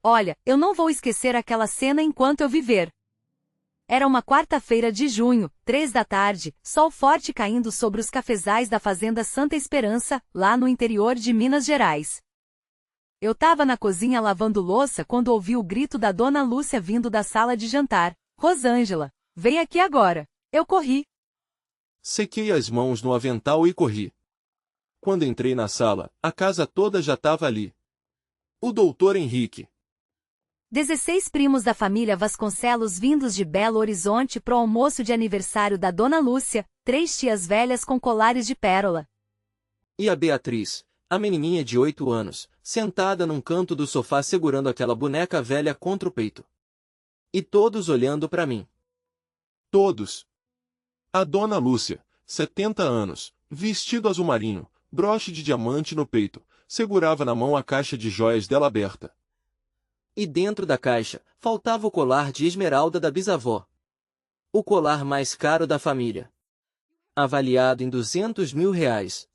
Olha, eu não vou esquecer aquela cena enquanto eu viver. Era uma quarta-feira de junho, 3 da tarde, sol forte caindo sobre os cafezais da fazenda Santa Esperança, lá no interior de Minas Gerais. Eu tava na cozinha lavando louça quando ouvi o grito da Dona Lúcia vindo da sala de jantar. Rosângela, vem aqui agora. Eu corri. Sequei as mãos no avental e corri. Quando entrei na sala, a casa toda já estava ali. O doutor Henrique. 16 primos da família Vasconcelos vindos de Belo Horizonte pro almoço de aniversário da Dona Lúcia, 3 tias velhas com colares de pérola. E a Beatriz, a menininha de 8 anos, sentada num canto do sofá segurando aquela boneca velha contra o peito. E todos olhando para mim. Todos. A Dona Lúcia, 70 anos, vestido azul marinho, broche de diamante no peito, segurava na mão a caixa de joias dela aberta. E dentro da caixa, faltava o colar de esmeralda da bisavó. O colar mais caro da família. Avaliado em R$ 200.000.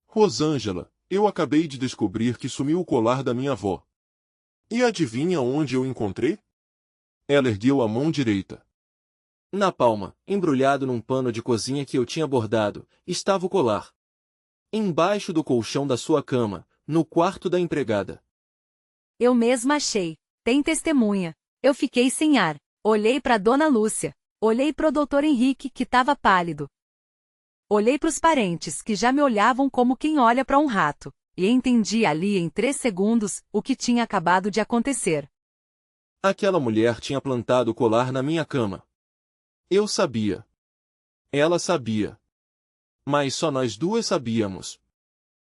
Rosângela, eu acabei de descobrir que sumiu o colar da minha avó. E adivinha onde eu encontrei? Ela ergueu a mão direita. Na palma, embrulhado num pano de cozinha que eu tinha bordado, estava o colar. Embaixo do colchão da sua cama, no quarto da empregada. Eu mesma achei. Tem testemunha. Eu fiquei sem ar. Olhei para Dona Lúcia. Olhei pro Dr. Henrique, que estava pálido. Olhei para os parentes, que já me olhavam como quem olha para um rato. E entendi ali em 3 segundos o que tinha acabado de acontecer. Aquela mulher tinha plantado o colar na minha cama. Eu sabia. Ela sabia. Mas só nós duas sabíamos.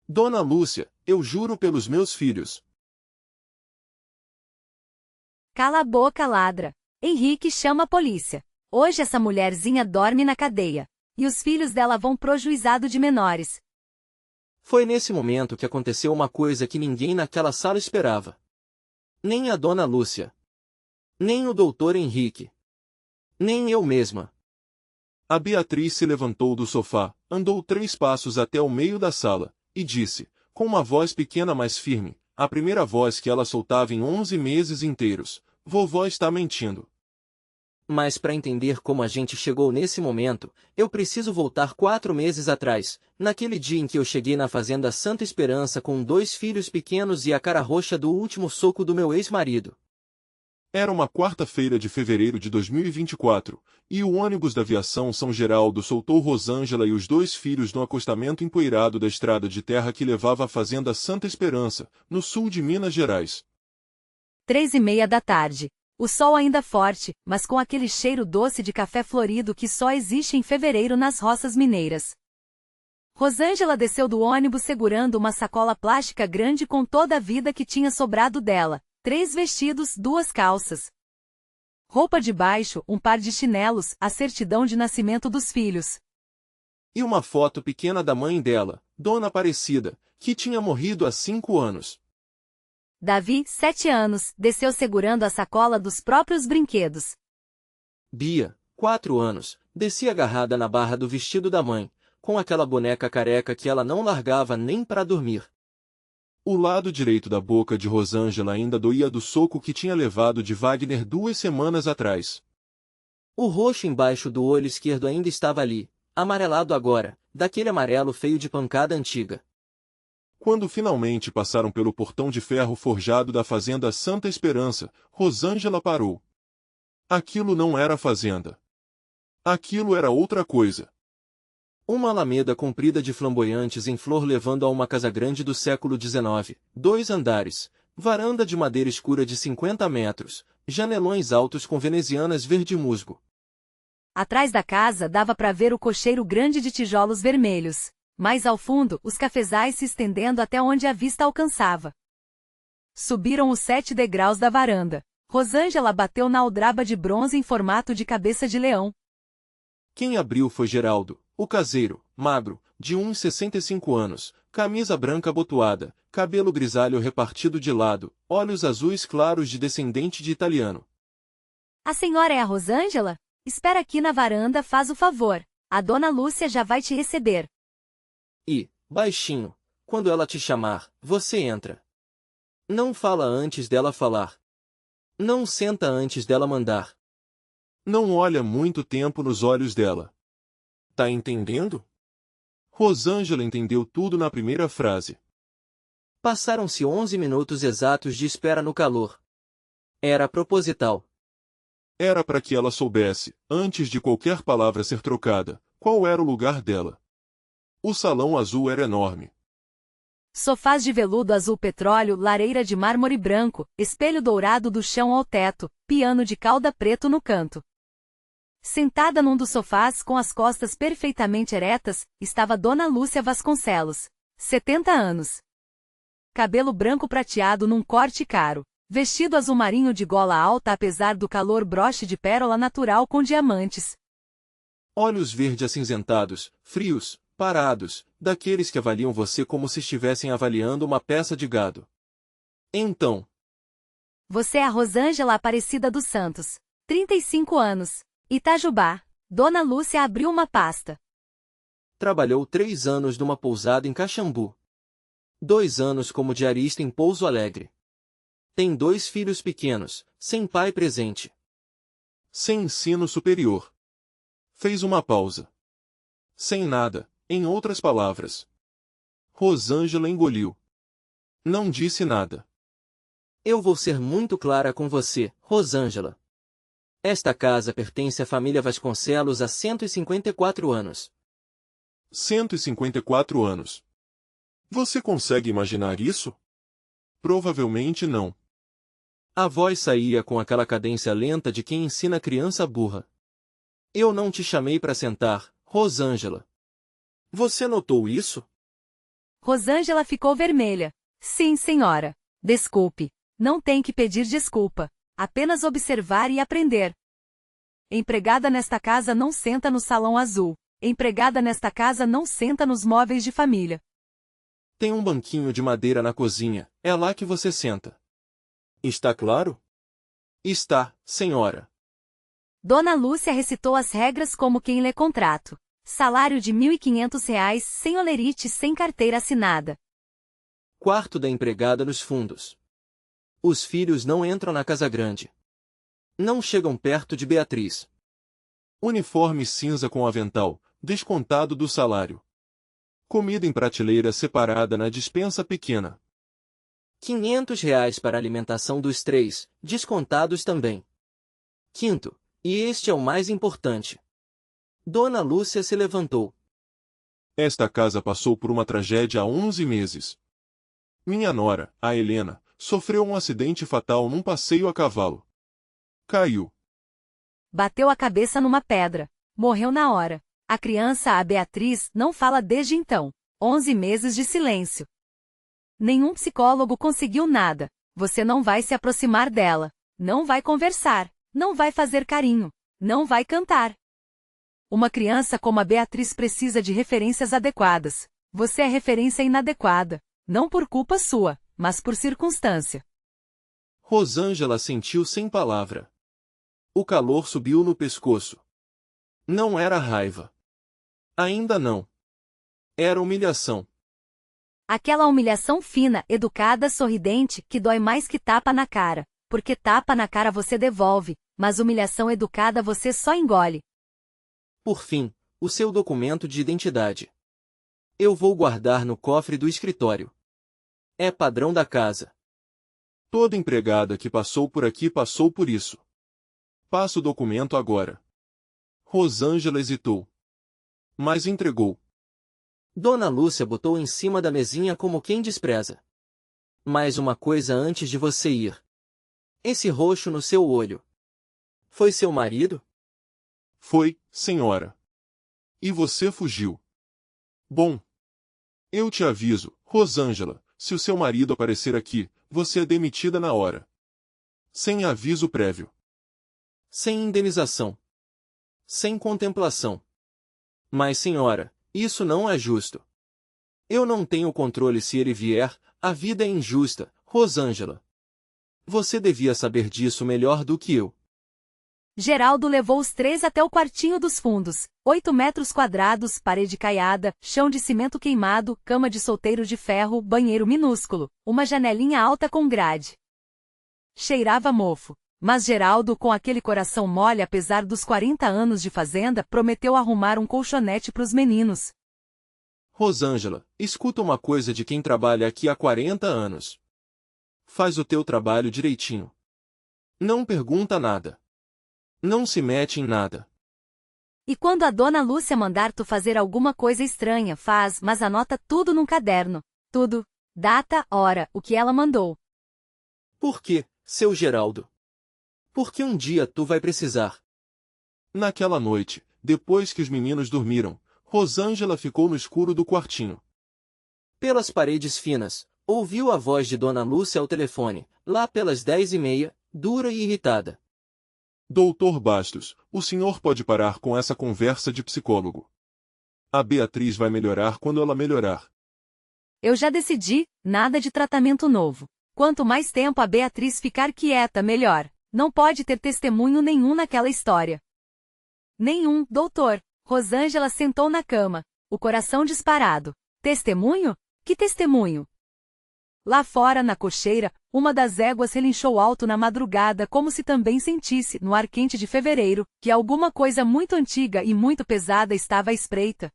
Dona Lúcia, eu juro pelos meus filhos. Cala a boca, ladra. Henrique chama a polícia. Hoje essa mulherzinha dorme na cadeia. E os filhos dela vão pro juizado de menores. Foi nesse momento que aconteceu uma coisa que ninguém naquela sala esperava. Nem a Dona Lúcia. Nem o doutor Henrique. Nem eu mesma. A Beatriz se levantou do sofá, andou 3 passos até o meio da sala, e disse, com uma voz pequena mas firme, a primeira voz que ela soltava em 11 meses inteiros, vovó está mentindo. Mas para entender como a gente chegou nesse momento, eu preciso voltar 4 meses atrás, naquele dia em que eu cheguei na fazenda Santa Esperança com 2 filhos pequenos e a cara roxa do último soco do meu ex-marido. Era uma quarta-feira de fevereiro de 2024, e o ônibus da aviação São Geraldo soltou Rosângela e os 2 filhos no acostamento empoeirado da estrada de terra que levava à fazenda Santa Esperança, no sul de Minas Gerais. 3:30 da tarde. O sol ainda forte, mas com aquele cheiro doce de café florido que só existe em fevereiro nas roças mineiras. Rosângela desceu do ônibus segurando uma sacola plástica grande com toda a vida que tinha sobrado dela. 3 vestidos, 2 calças. Roupa de baixo, um par de chinelos, a certidão de nascimento dos filhos. E uma foto pequena da mãe dela, Dona Aparecida, que tinha morrido há 5 anos. Davi, 7 anos, desceu segurando a sacola dos próprios brinquedos. Bia, 4 anos, descia agarrada na barra do vestido da mãe, com aquela boneca careca que ela não largava nem para dormir. O lado direito da boca de Rosângela ainda doía do soco que tinha levado de Wagner 2 semanas atrás. O roxo embaixo do olho esquerdo ainda estava ali, amarelado agora, daquele amarelo feio de pancada antiga. Quando finalmente passaram pelo portão de ferro forjado da fazenda Santa Esperança, Rosângela parou. Aquilo não era fazenda. Aquilo era outra coisa. Uma alameda comprida de flamboyantes em flor levando a uma casa grande do século XIX, 2 andares, varanda de madeira escura de 50 metros, janelões altos com venezianas verde musgo. Atrás da casa dava para ver o cocheiro grande de tijolos vermelhos. Mais ao fundo, os cafezais se estendendo até onde a vista alcançava. Subiram os 7 degraus da varanda. Rosângela bateu na aldraba de bronze em formato de cabeça de leão. Quem abriu foi Geraldo, o caseiro, magro, de uns 65 anos, camisa branca abotoada, cabelo grisalho repartido de lado, olhos azuis claros de descendente de italiano. A senhora é a Rosângela? Espera aqui na varanda, faz o favor. A Dona Lúcia já vai te receber. E, baixinho, quando ela te chamar, você entra. Não fala antes dela falar. Não senta antes dela mandar. Não olha muito tempo nos olhos dela. Tá entendendo? Rosângela entendeu tudo na primeira frase. Passaram-se 11 minutos exatos de espera no calor. Era proposital. Era para que ela soubesse, antes de qualquer palavra ser trocada, qual era o lugar dela. O salão azul era enorme. Sofás de veludo azul petróleo, lareira de mármore branco, espelho dourado do chão ao teto, piano de cauda preto no canto. Sentada num dos sofás com as costas perfeitamente eretas, estava Dona Lúcia Vasconcelos, 70 anos. Cabelo branco prateado num corte caro. Vestido azul marinho de gola alta apesar do calor, broche de pérola natural com diamantes. Olhos verde acinzentados, frios, parados, daqueles que avaliam você como se estivessem avaliando uma peça de gado. Então. Você é a Rosângela Aparecida dos Santos. 35 anos. Itajubá. Dona Lúcia abriu uma pasta. Trabalhou 3 anos numa pousada em Caxambu. 2 anos como diarista em Pouso Alegre. Tem 2 filhos pequenos, sem pai presente. Sem ensino superior. Fez uma pausa. Sem nada, em outras palavras. Rosângela engoliu. Não disse nada. Eu vou ser muito clara com você, Rosângela. Esta casa pertence à família Vasconcelos há 154 anos. 154 anos. Você consegue imaginar isso? Provavelmente não. A voz saía com aquela cadência lenta de quem ensina criança burra. Eu não te chamei para sentar, Rosângela. Você notou isso? Rosângela ficou vermelha. Sim, senhora. Desculpe. Não tem que pedir desculpa. Apenas observar e aprender. Empregada nesta casa não senta no salão azul. Empregada nesta casa não senta nos móveis de família. Tem um banquinho de madeira na cozinha, é lá que você senta. Está claro? Está, senhora. Dona Lúcia recitou as regras como quem lê contrato. Salário de R$ 1.500, sem olerite, sem carteira assinada. Quarto da empregada nos fundos. Os filhos não entram na casa grande. Não chegam perto de Beatriz. Uniforme cinza com avental, descontado do salário. Comida em prateleira separada na despensa pequena. R$ 500 para a alimentação dos 3, descontados também. Quinto, e este é o mais importante. Dona Lúcia se levantou. Esta casa passou por uma tragédia há 11 meses. Minha nora, a Helena, sofreu um acidente fatal num passeio a cavalo. Caiu. Bateu a cabeça numa pedra. Morreu na hora. A criança, a Beatriz, não fala desde então. 11 meses de silêncio. Nenhum psicólogo conseguiu nada. Você não vai se aproximar dela. Não vai conversar. Não vai fazer carinho. Não vai cantar. Uma criança como a Beatriz precisa de referências adequadas. Você é referência inadequada. Não por culpa sua, mas por circunstância. Rosângela sentiu sem palavra. O calor subiu no pescoço. Não era raiva. Ainda não. Era humilhação. Aquela humilhação fina, educada, sorridente, que dói mais que tapa na cara. Porque tapa na cara você devolve, mas humilhação educada você só engole. Por fim, o seu documento de identidade. Eu vou guardar no cofre do escritório. É padrão da casa. Toda empregada que passou por aqui passou por isso. Passa o documento agora. Rosângela hesitou. Mas entregou. Dona Lúcia botou em cima da mesinha como quem despreza. Mais uma coisa antes de você ir. Esse roxo no seu olho. Foi seu marido? Foi, senhora. E você fugiu. Bom. Eu te aviso, Rosângela, se o seu marido aparecer aqui, você é demitida na hora. Sem aviso prévio. Sem indenização. Sem contemplação. Mas, senhora, isso não é justo. Eu não tenho controle se ele vier, a vida é injusta, Rosângela. Você devia saber disso melhor do que eu. Geraldo levou os três até o quartinho dos fundos. 8 metros quadrados, parede caiada, chão de cimento queimado, cama de solteiro de ferro, banheiro minúsculo, uma janelinha alta com grade. Cheirava mofo. Mas Geraldo, com aquele coração mole apesar dos 40 anos de fazenda, prometeu arrumar um colchonete pros meninos. Rosângela, escuta uma coisa de quem trabalha aqui há 40 anos. Faz o teu trabalho direitinho. Não pergunta nada. Não se mete em nada. E quando a dona Lúcia mandar tu fazer alguma coisa estranha, faz, mas anota tudo num caderno. Tudo. Data, hora, o que ela mandou. Por quê, seu Geraldo? Porque um dia tu vai precisar. Naquela noite, depois que os meninos dormiram, Rosângela ficou no escuro do quartinho. Pelas paredes finas, ouviu a voz de Dona Lúcia ao telefone, lá pelas 10h30, dura e irritada. Doutor Bastos, o senhor pode parar com essa conversa de psicólogo. A Beatriz vai melhorar quando ela melhorar. Eu já decidi, nada de tratamento novo. Quanto mais tempo a Beatriz ficar quieta, melhor. Não pode ter testemunho nenhum naquela história. Nenhum, doutor. Rosângela sentou na cama, o coração disparado. Testemunho? Que testemunho? Lá fora, na cocheira, uma das éguas relinchou alto na madrugada como se também sentisse, no ar quente de fevereiro, que alguma coisa muito antiga e muito pesada estava à espreita.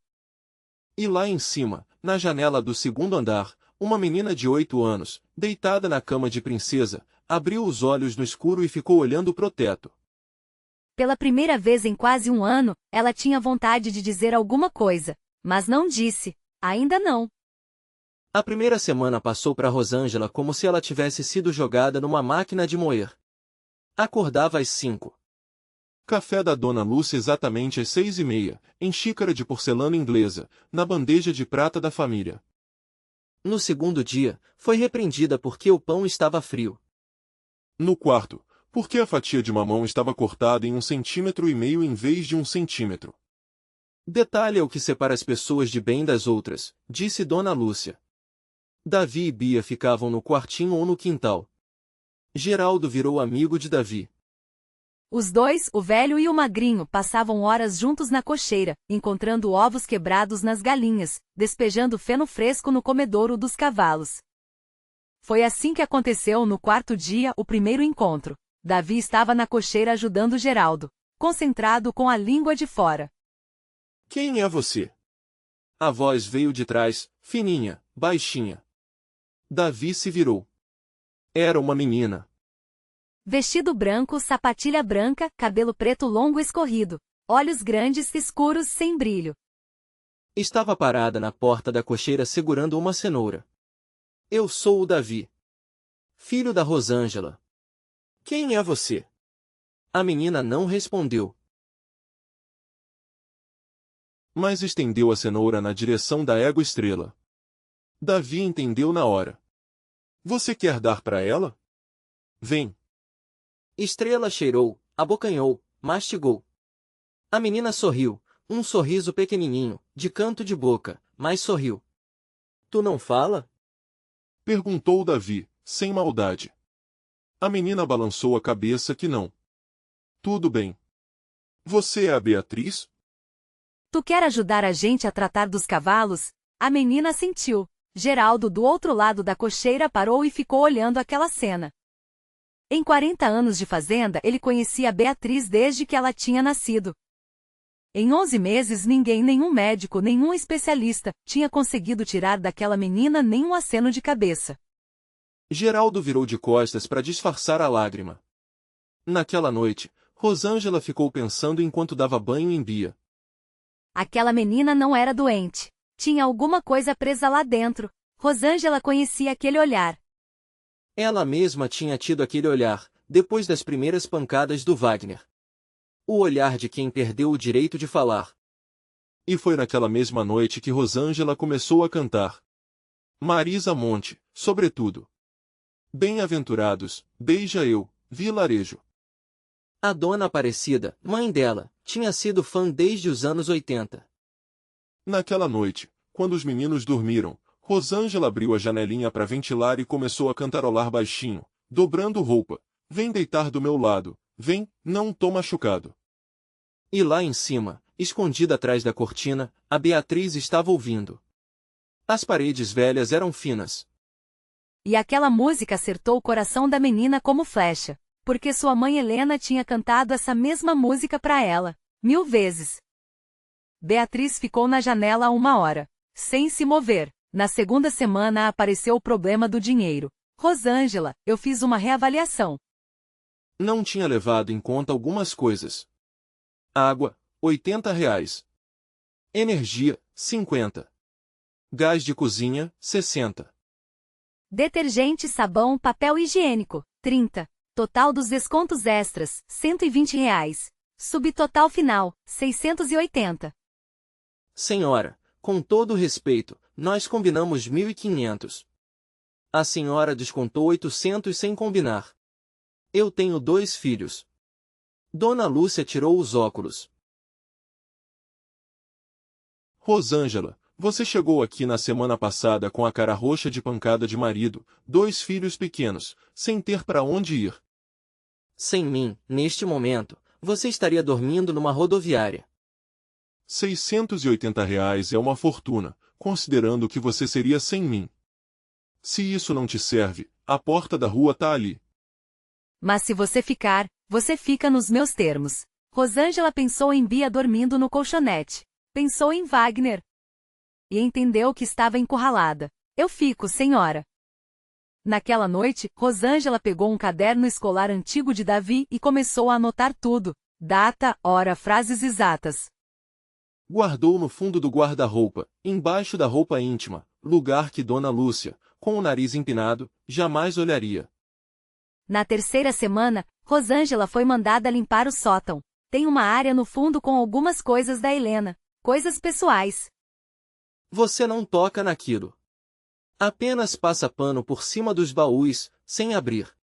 E lá em cima, na janela do segundo andar, uma menina de 8 anos, deitada na cama de princesa, abriu os olhos no escuro e ficou olhando pro teto. Pela primeira vez em quase um ano, ela tinha vontade de dizer alguma coisa, mas não disse. Ainda não. A primeira semana passou para Rosângela como se ela tivesse sido jogada numa máquina de moer. Acordava às 5. Café da Dona Lúcia exatamente às 6h30, em xícara de porcelana inglesa, na bandeja de prata da família. No segundo dia, foi repreendida porque o pão estava frio. No quarto, porque a fatia de mamão estava cortada em 1,5 centímetro em vez de 1 centímetro. Detalhe é o que separa as pessoas de bem das outras, disse Dona Lúcia. Davi e Bia ficavam no quartinho ou no quintal. Geraldo virou amigo de Davi. Os dois, o velho e o magrinho, passavam horas juntos na cocheira, encontrando ovos quebrados nas galinhas, despejando feno fresco no comedouro dos cavalos. Foi assim que aconteceu no quarto dia, o primeiro encontro. Davi estava na cocheira ajudando Geraldo, concentrado com a língua de fora. Quem é você? A voz veio de trás, fininha, baixinha. Davi se virou. Era uma menina. Vestido branco, sapatilha branca, cabelo preto longo escorrido, olhos grandes, escuros, sem brilho. Estava parada na porta da cocheira segurando uma cenoura. Eu sou o Davi, filho da Rosângela. Quem é você? A menina não respondeu. Mas estendeu a cenoura na direção da égua estrela. Davi entendeu na hora. Você quer dar para ela? Vem. Estrela cheirou, abocanhou, mastigou. A menina sorriu, um sorriso pequenininho, de canto de boca, mas sorriu. Tu não fala? Perguntou Davi, sem maldade. A menina balançou a cabeça que não. Tudo bem. Você é a Beatriz? Tu quer ajudar a gente a tratar dos cavalos? A menina assentiu. Geraldo, do outro lado da cocheira, parou e ficou olhando aquela cena. Em 40 anos de fazenda, ele conhecia a Beatriz desde que ela tinha nascido. Em 11 meses, ninguém, nenhum médico, nenhum especialista, tinha conseguido tirar daquela menina nem um aceno de cabeça. Geraldo virou de costas para disfarçar a lágrima. Naquela noite, Rosângela ficou pensando enquanto dava banho em Bia. Aquela menina não era doente. Tinha alguma coisa presa lá dentro. Rosângela conhecia aquele olhar. Ela mesma tinha tido aquele olhar, depois das primeiras pancadas do Wagner. O olhar de quem perdeu o direito de falar. E foi naquela mesma noite que Rosângela começou a cantar. Marisa Monte, sobretudo. Bem-aventurados, beija eu, vilarejo. A dona Aparecida, mãe dela, tinha sido fã desde os anos 80. Naquela noite, quando os meninos dormiram, Rosângela abriu a janelinha para ventilar e começou a cantarolar baixinho, dobrando roupa. Vem deitar do meu lado, vem, não tô machucado. E lá em cima, escondida atrás da cortina, a Beatriz estava ouvindo. As paredes velhas eram finas. E aquela música acertou o coração da menina como flecha, porque sua mãe Helena tinha cantado essa mesma música para ela, 1000 vezes. Beatriz ficou na janela 1 hora, sem se mover. Na segunda semana apareceu o problema do dinheiro. Rosângela, eu fiz uma reavaliação. Não tinha levado em conta algumas coisas. Água, R$ 80. Energia, 50. Gás de cozinha, 60. Detergente, sabão, papel higiênico, 30. Total dos descontos extras, R$ 120. Subtotal final, 680. Senhora, com todo respeito, nós combinamos 1.500. A senhora descontou 800 sem combinar. Eu tenho 2 filhos. Dona Lúcia tirou os óculos. Rosângela, você chegou aqui na semana passada com a cara roxa de pancada de marido, 2 filhos pequenos, sem ter para onde ir. Sem mim, neste momento, você estaria dormindo numa rodoviária. R$ 680 é uma fortuna, considerando que você seria sem mim. Se isso não te serve, a porta da rua tá ali. Mas se você ficar, você fica nos meus termos. Rosângela pensou em Bia dormindo no colchonete. Pensou em Wagner. E entendeu que estava encurralada. Eu fico, senhora. Naquela noite, Rosângela pegou um caderno escolar antigo de Davi e começou a anotar tudo. Data, hora, frases exatas. Guardou no fundo do guarda-roupa, embaixo da roupa íntima, lugar que Dona Lúcia, com o nariz empinado, jamais olharia. Na terceira semana, Rosângela foi mandada limpar o sótão. Tem uma área no fundo com algumas coisas da Helena, coisas pessoais. Você não toca naquilo. Apenas passa pano por cima dos baús, sem abrir.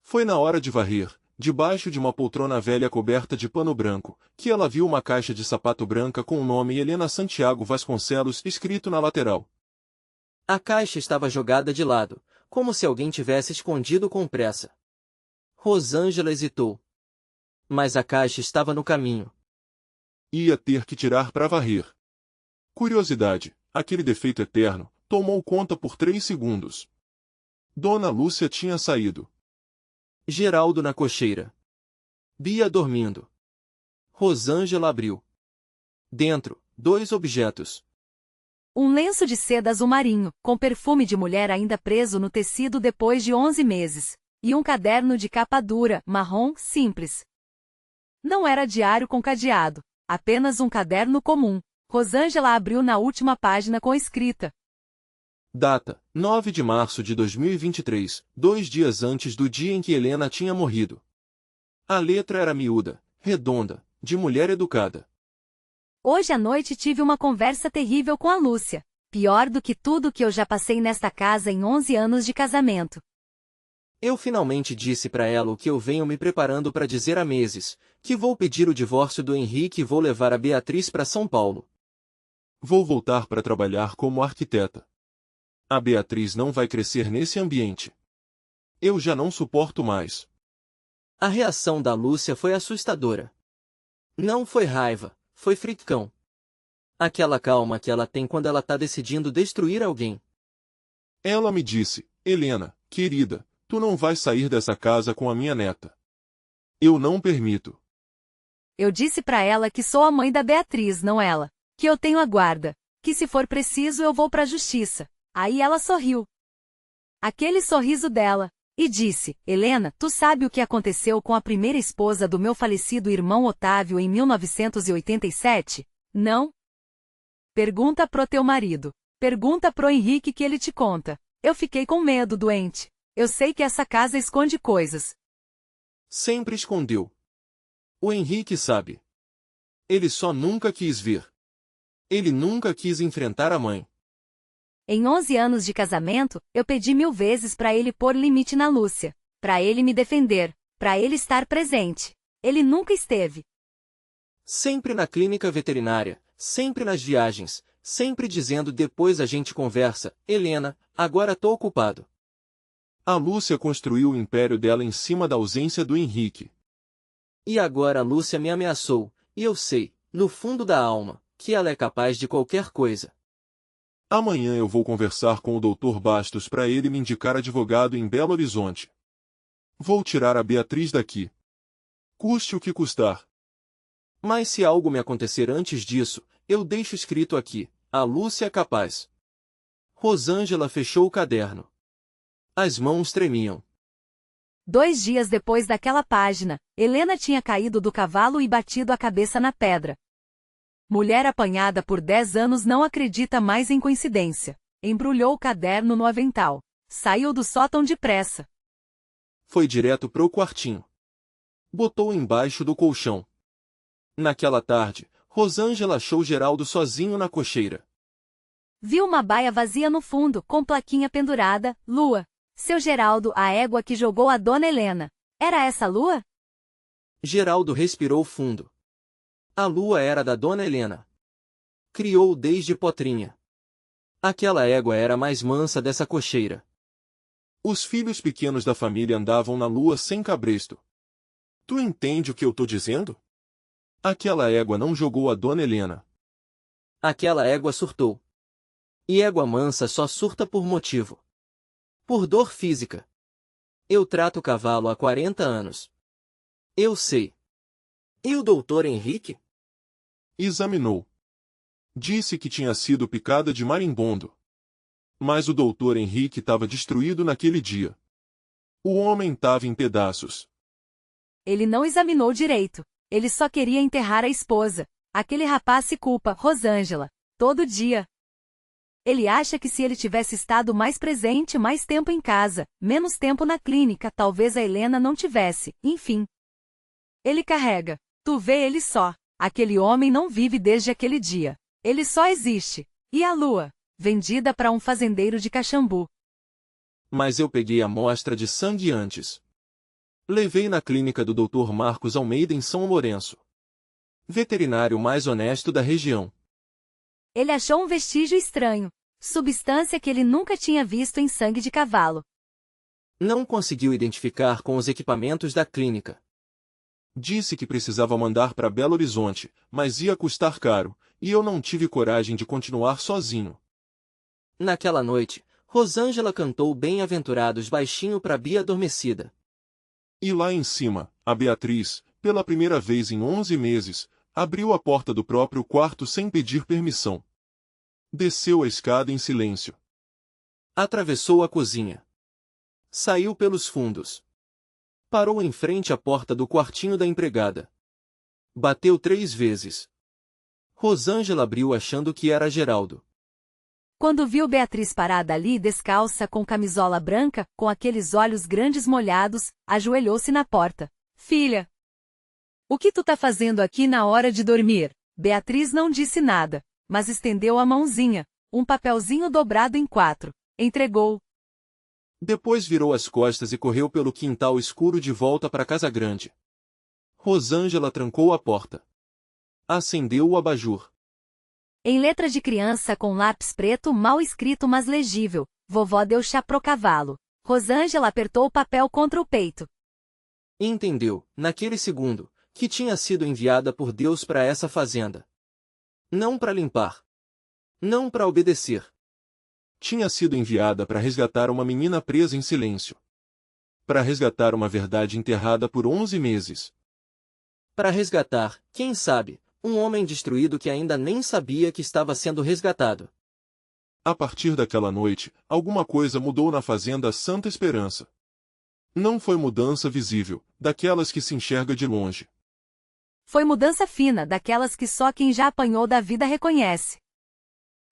Foi na hora de varrer, debaixo de uma poltrona velha coberta de pano branco, que ela viu uma caixa de sapato branca com o nome Helena Santiago Vasconcelos escrito na lateral. A caixa estava jogada de lado, como se alguém tivesse escondido com pressa. Rosângela hesitou. Mas a caixa estava no caminho. Ia ter que tirar para varrer. Curiosidade, aquele defeito eterno, tomou conta por 3 segundos. Dona Lúcia tinha saído. Geraldo na cocheira. Bia dormindo. Rosângela abriu. Dentro, 2 objetos. Um lenço de seda azul marinho, com perfume de mulher ainda preso no tecido depois de 11 meses. E um caderno de capa dura, marrom, simples. Não era diário com cadeado, apenas um caderno comum. Rosângela abriu na última página com escrita. Data, 9 de março de 2023, 2 dias antes do dia em que Helena tinha morrido. A letra era miúda, redonda, de mulher educada. Hoje à noite tive uma conversa terrível com a Lúcia. Pior do que tudo que eu já passei nesta casa em 11 anos de casamento. Eu finalmente disse para ela o que eu venho me preparando para dizer há meses, que vou pedir o divórcio do Henrique e vou levar a Beatriz para São Paulo. Vou voltar para trabalhar como arquiteta. A Beatriz não vai crescer nesse ambiente. Eu já não suporto mais. A reação da Lúcia foi assustadora. Não foi raiva, foi fricção. Aquela calma que ela tem quando ela tá decidindo destruir alguém. Ela me disse, Helena, querida, tu não vais sair dessa casa com a minha neta. Eu não permito. Eu disse para ela que sou a mãe da Beatriz, não ela. Que eu tenho a guarda. Que se for preciso eu vou para a justiça. Aí ela sorriu. Aquele sorriso dela. E disse, Helena, tu sabe o que aconteceu com a primeira esposa do meu falecido irmão Otávio em 1987? Não? Pergunta pro teu marido. Pergunta pro Henrique que ele te conta. Eu fiquei com medo, doente. Eu sei que essa casa esconde coisas. Sempre escondeu. O Henrique sabe. Ele só nunca quis ver. Ele nunca quis enfrentar a mãe. Em 11 anos de casamento, eu pedi 1000 vezes para ele pôr limite na Lúcia. Para ele me defender. Para ele estar presente. Ele nunca esteve. Sempre na clínica veterinária, sempre nas viagens, sempre dizendo depois a gente conversa, Helena, agora tô ocupado. A Lúcia construiu o império dela em cima da ausência do Henrique. E agora Lúcia me ameaçou, e eu sei, no fundo da alma, que ela é capaz de qualquer coisa. Amanhã eu vou conversar com o Dr. Bastos para ele me indicar advogado em Belo Horizonte. Vou tirar a Beatriz daqui. Custe o que custar. Mas se algo me acontecer antes disso, eu deixo escrito aqui, a Lúcia é capaz. Rosângela fechou o caderno. As mãos tremiam. 2 dias depois daquela página, Helena tinha caído do cavalo e batido a cabeça na pedra. Mulher apanhada por 10 anos não acredita mais em coincidência. Embrulhou o caderno no avental. Saiu do sótão depressa. Foi direto pro quartinho. Botou embaixo do colchão. Naquela tarde, Rosângela achou Geraldo sozinho na cocheira. Viu uma baia vazia no fundo, com plaquinha pendurada, Lua. Seu Geraldo, a égua que jogou a dona Helena. Era essa Lua? Geraldo respirou fundo. A Lua era da dona Helena. Criou desde potrinha. Aquela égua era a mais mansa dessa cocheira. Os filhos pequenos da família andavam na Lua sem cabresto. Tu entende o que eu tô dizendo? Aquela égua não jogou a dona Helena. Aquela égua surtou. E égua mansa só surta por motivo. Por dor física. Eu trato cavalo há 40 anos. Eu sei. E o doutor Henrique? Examinou. Disse que tinha sido picada de marimbondo. Mas o doutor Henrique estava destruído naquele dia. O homem estava em pedaços. Ele não examinou direito. Ele só queria enterrar a esposa. Aquele rapaz se culpa, Rosângela, todo dia. Ele acha que se ele tivesse estado mais presente, mais tempo em casa, menos tempo na clínica, talvez a Helena não tivesse, enfim. Ele carrega. Tu vê ele só. Aquele homem não vive desde aquele dia. Ele só existe. E a Lua? Vendida para um fazendeiro de Caxambu. Mas eu peguei a amostra de sangue antes. Levei na clínica do Dr. Marcos Almeida em São Lourenço. Veterinário mais honesto da região. Ele achou um vestígio estranho. Substância que ele nunca tinha visto em sangue de cavalo. Não conseguiu identificar com os equipamentos da clínica. Disse que precisava mandar para Belo Horizonte, mas ia custar caro, e eu não tive coragem de continuar sozinho. Naquela noite, Rosângela cantou Bem-aventurados baixinho para Bia adormecida. E lá em cima, a Beatriz, pela primeira vez em 11 meses, abriu a porta do próprio quarto sem pedir permissão. Desceu a escada em silêncio. Atravessou a cozinha. Saiu pelos fundos. Parou em frente à porta do quartinho da empregada. Bateu 3 vezes. Rosângela abriu achando que era Geraldo. Quando viu Beatriz parada ali descalça com camisola branca, com aqueles olhos grandes molhados, ajoelhou-se na porta. Filha! O que tu tá fazendo aqui na hora de dormir? Beatriz não disse nada, mas estendeu a mãozinha, um papelzinho dobrado em 4. Entregou. Depois virou as costas e correu pelo quintal escuro de volta para a casa grande. Rosângela trancou a porta. Acendeu o abajur. Em letra de criança com lápis preto mal escrito mas legível, vovó deu chá pro cavalo. Rosângela apertou o papel contra o peito. Entendeu, naquele segundo, que tinha sido enviada por Deus para essa fazenda. Não para limpar. Não para obedecer. Tinha sido enviada para resgatar uma menina presa em silêncio. Para resgatar uma verdade enterrada por 11 meses. Para resgatar, quem sabe, um homem destruído que ainda nem sabia que estava sendo resgatado. A partir daquela noite, alguma coisa mudou na fazenda Santa Esperança. Não foi mudança visível, daquelas que se enxerga de longe. Foi mudança fina, daquelas que só quem já apanhou da vida reconhece.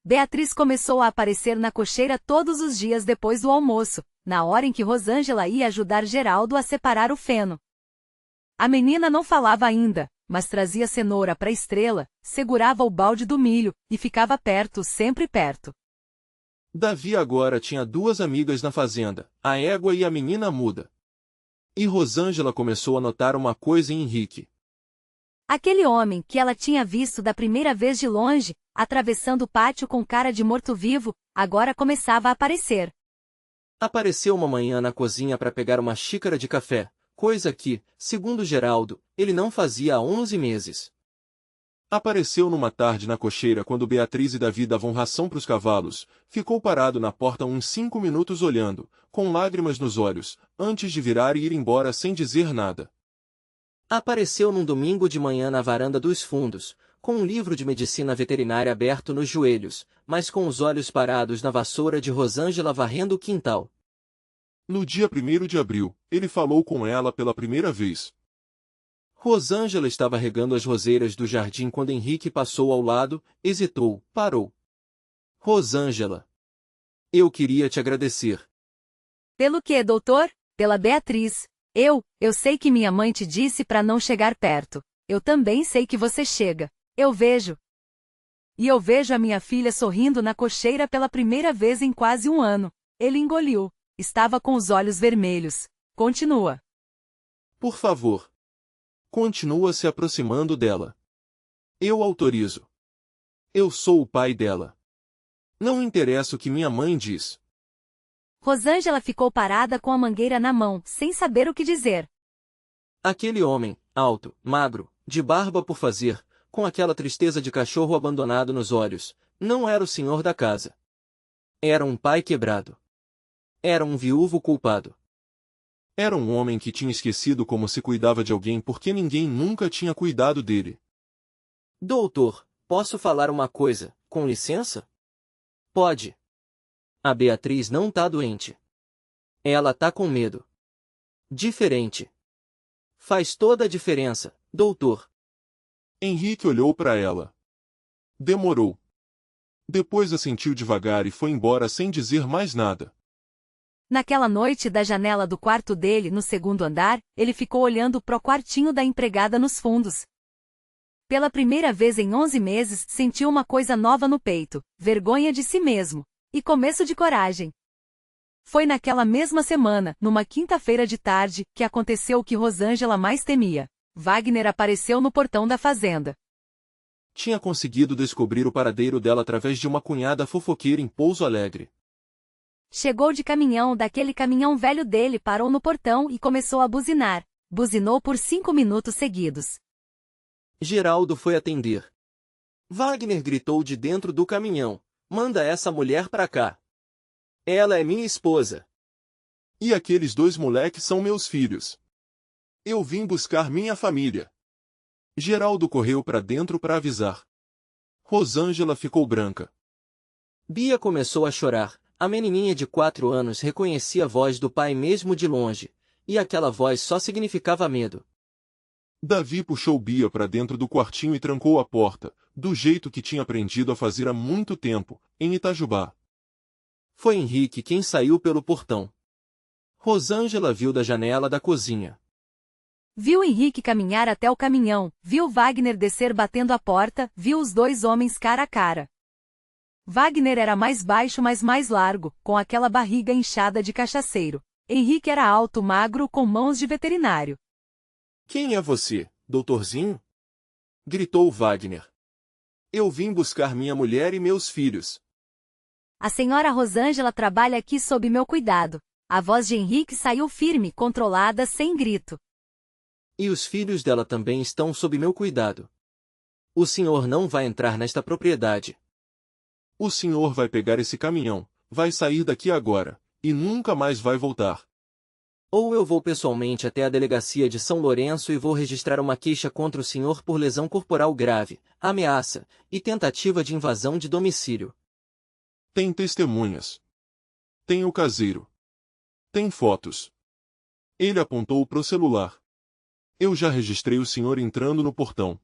Beatriz começou a aparecer na cocheira todos os dias depois do almoço, na hora em que Rosângela ia ajudar Geraldo a separar o feno. A menina não falava ainda, mas trazia cenoura para Estrela, segurava o balde do milho, e ficava perto, sempre perto. Davi agora tinha 2 amigas na fazenda, a égua e a menina muda. E Rosângela começou a notar uma coisa em Henrique. Aquele homem que ela tinha visto da primeira vez de longe, atravessando o pátio com cara de morto-vivo, agora começava a aparecer. Apareceu uma manhã na cozinha para pegar uma xícara de café, coisa que, segundo Geraldo, ele não fazia há 11 meses. Apareceu numa tarde na cocheira quando Beatriz e Davi davam ração para os cavalos, ficou parado na porta uns 5 minutos olhando, com lágrimas nos olhos, antes de virar e ir embora sem dizer nada. Apareceu num domingo de manhã na varanda dos fundos, com um livro de medicina veterinária aberto nos joelhos, mas com os olhos parados na vassoura de Rosângela varrendo o quintal. No dia 1º de abril, ele falou com ela pela primeira vez. Rosângela estava regando as roseiras do jardim quando Henrique passou ao lado, hesitou, parou. Rosângela. Eu queria te agradecer. Pelo quê, doutor? Pela Beatriz. Eu sei que minha mãe te disse para não chegar perto. Eu também sei que você chega. Eu vejo. E eu vejo a minha filha sorrindo na cocheira pela primeira vez em quase um ano. Ele engoliu. Estava com os olhos vermelhos. Continua. Por favor. Continua se aproximando dela. Eu autorizo. Eu sou o pai dela. Não interessa o que minha mãe diz. Rosângela ficou parada com a mangueira na mão, sem saber o que dizer. Aquele homem, alto, magro, de barba por fazer, com aquela tristeza de cachorro abandonado nos olhos, não era o senhor da casa. Era um pai quebrado. Era um viúvo culpado. Era um homem que tinha esquecido como se cuidava de alguém porque ninguém nunca tinha cuidado dele. Doutor, posso falar uma coisa, com licença? Pode. A Beatriz não tá doente. Ela tá com medo. Diferente. Faz toda a diferença, doutor. Henrique olhou para ela. Demorou. Depois assentiu devagar e foi embora sem dizer mais nada. Naquela noite da janela do quarto dele no segundo andar, ele ficou olhando pro quartinho da empregada nos fundos. Pela primeira vez em 11 meses sentiu uma coisa nova no peito, vergonha de si mesmo, e começo de coragem. Foi naquela mesma semana, numa quinta-feira de tarde, que aconteceu o que Rosângela mais temia. Wagner apareceu no portão da fazenda. Tinha conseguido descobrir o paradeiro dela através de uma cunhada fofoqueira em Pouso Alegre. Chegou de caminhão, daquele caminhão velho dele, parou no portão e começou a buzinar. Buzinou por 5 minutos seguidos. Geraldo foi atender. Wagner gritou de dentro do caminhão. Manda essa mulher pra cá. Ela é minha esposa. E aqueles 2 moleques são meus filhos. Eu vim buscar minha família. Geraldo correu para dentro para avisar. Rosângela ficou branca. Bia começou a chorar. A menininha de 4 anos reconhecia a voz do pai mesmo de longe, e aquela voz só significava medo. Davi puxou Bia para dentro do quartinho e trancou a porta, do jeito que tinha aprendido a fazer há muito tempo, em Itajubá. Foi Henrique quem saiu pelo portão. Rosângela viu da janela da cozinha. Viu Henrique caminhar até o caminhão, viu Wagner descer batendo a porta, viu os 2 homens cara a cara. Wagner era mais baixo mas mais largo, com aquela barriga inchada de cachaceiro. Henrique era alto, magro, com mãos de veterinário. Quem é você, doutorzinho? Gritou Wagner. Eu vim buscar minha mulher e meus filhos. A senhora Rosângela trabalha aqui sob meu cuidado. A voz de Henrique saiu firme, controlada, sem grito. E os filhos dela também estão sob meu cuidado. O senhor não vai entrar nesta propriedade. O senhor vai pegar esse caminhão, vai sair daqui agora, e nunca mais vai voltar. Ou eu vou pessoalmente até a delegacia de São Lourenço e vou registrar uma queixa contra o senhor por lesão corporal grave, ameaça, e tentativa de invasão de domicílio. Tem testemunhas. Tem o caseiro. Tem fotos. Ele apontou pro celular. Eu já registrei o senhor entrando no portão.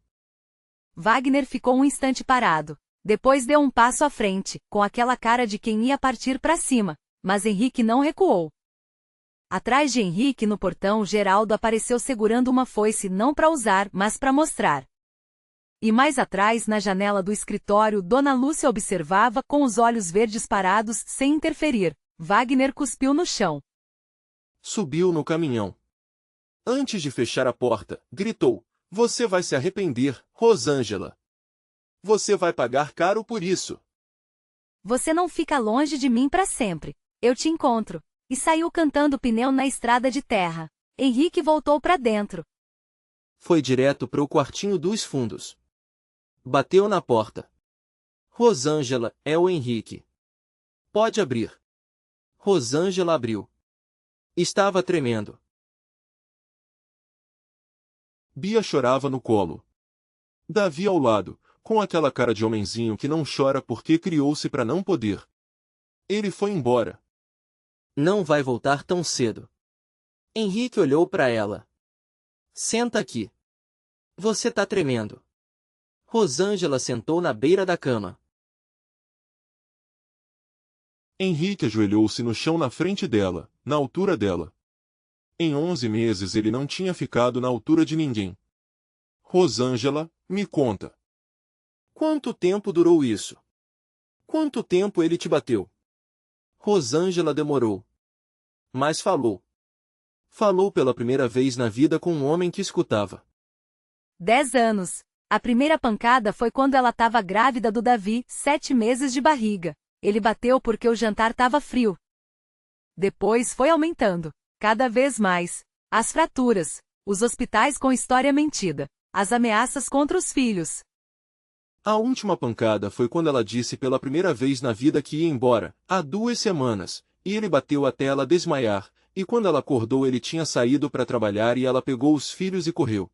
Wagner ficou um instante parado. Depois deu um passo à frente, com aquela cara de quem ia partir para cima, mas Henrique não recuou. Atrás de Henrique no portão, Geraldo apareceu segurando uma foice não para usar, mas para mostrar. E mais atrás, na janela do escritório, Dona Lúcia observava com os olhos verdes parados, sem interferir. Wagner cuspiu no chão. Subiu no caminhão. Antes de fechar a porta, gritou: Você vai se arrepender, Rosângela. Você vai pagar caro por isso. Você não fica longe de mim para sempre. Eu te encontro. E saiu cantando pneu na estrada de terra. Henrique voltou para dentro. Foi direto para o quartinho dos fundos. Bateu na porta. Rosângela, é o Henrique. Pode abrir. Rosângela abriu. Estava tremendo. Bia chorava no colo. Davi ao lado, com aquela cara de homenzinho que não chora porque criou-se para não poder. Ele foi embora. Não vai voltar tão cedo. Henrique olhou para ela. Senta aqui. Você tá tremendo. Rosângela sentou na beira da cama. Henrique ajoelhou-se no chão na frente dela, na altura dela. Em 11 meses ele não tinha ficado na altura de ninguém. Rosângela, me conta. Quanto tempo durou isso? Quanto tempo ele te bateu? Rosângela demorou. Mas falou. Falou pela primeira vez na vida com um homem que escutava. 10 anos. A primeira pancada foi quando ela estava grávida do Davi, 7 meses de barriga. Ele bateu porque o jantar estava frio. Depois foi aumentando, cada vez mais. As fraturas, os hospitais com história mentida, as ameaças contra os filhos. A última pancada foi quando ela disse pela primeira vez na vida que ia embora, há 2 semanas, e ele bateu até ela desmaiar, e quando ela acordou ele tinha saído para trabalhar e ela pegou os filhos e correu.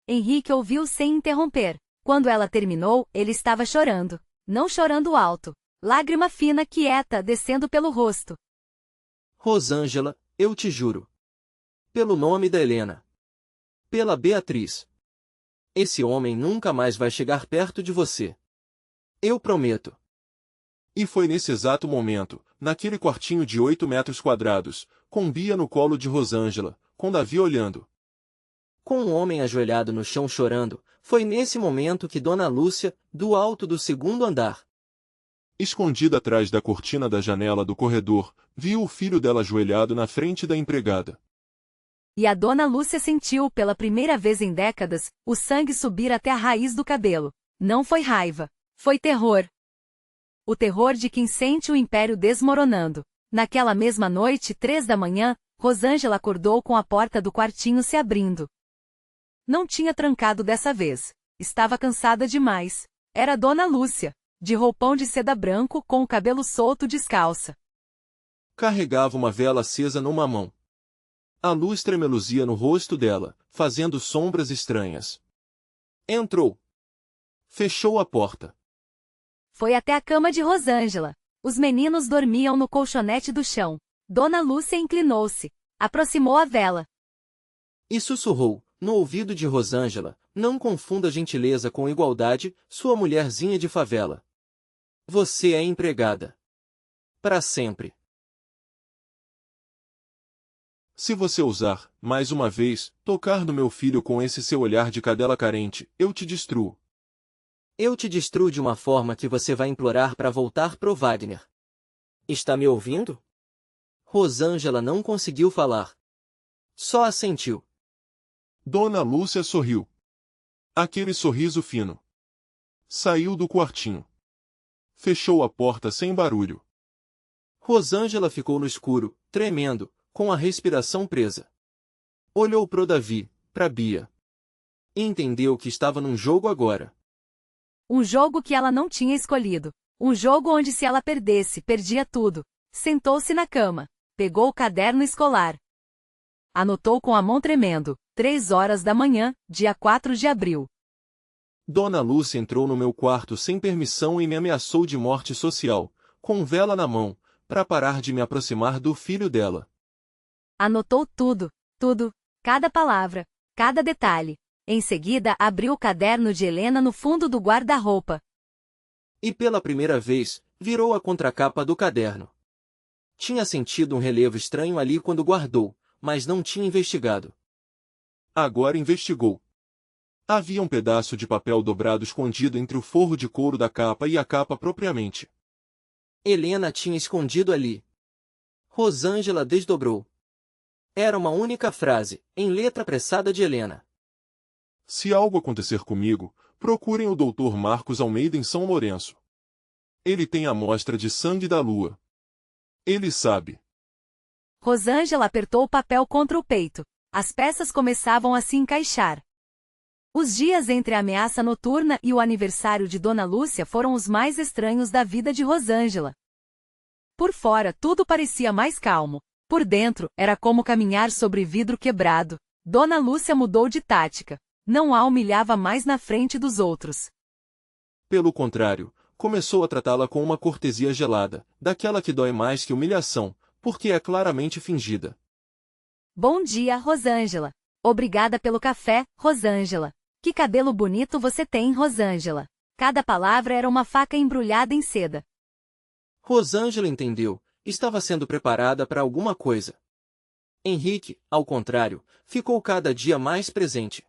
Henrique ouviu sem interromper. Quando ela terminou, ele estava chorando. Não chorando alto. Lágrima fina quieta descendo pelo rosto. Rosângela, eu te juro. Pelo nome da Helena. Pela Beatriz. Esse homem nunca mais vai chegar perto de você. Eu prometo. E foi nesse exato momento, naquele quartinho de 8 metros quadrados, com Bia no colo de Rosângela, com Davi olhando. Com um homem ajoelhado no chão chorando, foi nesse momento que Dona Lúcia, do alto do 2º andar, escondida atrás da cortina da janela do corredor, viu o filho dela ajoelhado na frente da empregada. E a Dona Lúcia sentiu, pela primeira vez em décadas, o sangue subir até a raiz do cabelo. Não foi raiva. Foi terror. O terror de quem sente o império desmoronando. Naquela mesma noite, 3 da manhã, Rosângela acordou com a porta do quartinho se abrindo. Não tinha trancado dessa vez. Estava cansada demais. Era Dona Lúcia, de roupão de seda branco com o cabelo solto descalça. Carregava uma vela acesa numa mão. A luz tremeluzia no rosto dela, fazendo sombras estranhas. Entrou. Fechou a porta. Foi até a cama de Rosângela. Os meninos dormiam no colchonete do chão. Dona Lúcia inclinou-se, aproximou a vela. E sussurrou, no ouvido de Rosângela, não confunda gentileza com igualdade, sua mulherzinha de favela. Você é empregada. Para sempre. Se você ousar, mais uma vez, tocar no meu filho com esse seu olhar de cadela carente, eu te destruo. Eu te destruo de uma forma que você vai implorar para voltar pro Wagner. Está me ouvindo? Rosângela não conseguiu falar. Só assentiu. Dona Lúcia sorriu. Aquele sorriso fino. Saiu do quartinho. Fechou a porta sem barulho. Rosângela ficou no escuro, tremendo, com a respiração presa. Olhou pro Davi, pra Bia. E entendeu que estava num jogo agora. Um jogo que ela não tinha escolhido. Um jogo onde se ela perdesse, perdia tudo. Sentou-se na cama. Pegou o caderno escolar. Anotou com a mão tremendo. 3 horas da manhã, dia 4 de abril. Dona Lúcia entrou no meu quarto sem permissão e me ameaçou de morte social, com vela na mão, para parar de me aproximar do filho dela. Anotou tudo, tudo, cada palavra, cada detalhe. Em seguida, abriu o caderno de Helena no fundo do guarda-roupa. E pela primeira vez, virou a contracapa do caderno. Tinha sentido um relevo estranho ali quando guardou, mas não tinha investigado. Agora investigou. Havia um pedaço de papel dobrado escondido entre o forro de couro da capa e a capa propriamente. Helena tinha escondido ali. Rosângela desdobrou. Era uma única frase, em letra apressada de Helena. Se algo acontecer comigo, procurem o Dr. Marcos Almeida em São Lourenço. Ele tem a amostra de sangue da lua. Ele sabe. Rosângela apertou o papel contra o peito. As peças começavam a se encaixar. Os dias entre a ameaça noturna e o aniversário de Dona Lúcia foram os mais estranhos da vida de Rosângela. Por fora, tudo parecia mais calmo. Por dentro, era como caminhar sobre vidro quebrado. Dona Lúcia mudou de tática. Não a humilhava mais na frente dos outros. Pelo contrário, começou a tratá-la com uma cortesia gelada, daquela que dói mais que humilhação, porque é claramente fingida. Bom dia, Rosângela. Obrigada pelo café, Rosângela. Que cabelo bonito você tem, Rosângela. Cada palavra era uma faca embrulhada em seda. Rosângela entendeu, estava sendo preparada para alguma coisa. Henrique, ao contrário, ficou cada dia mais presente.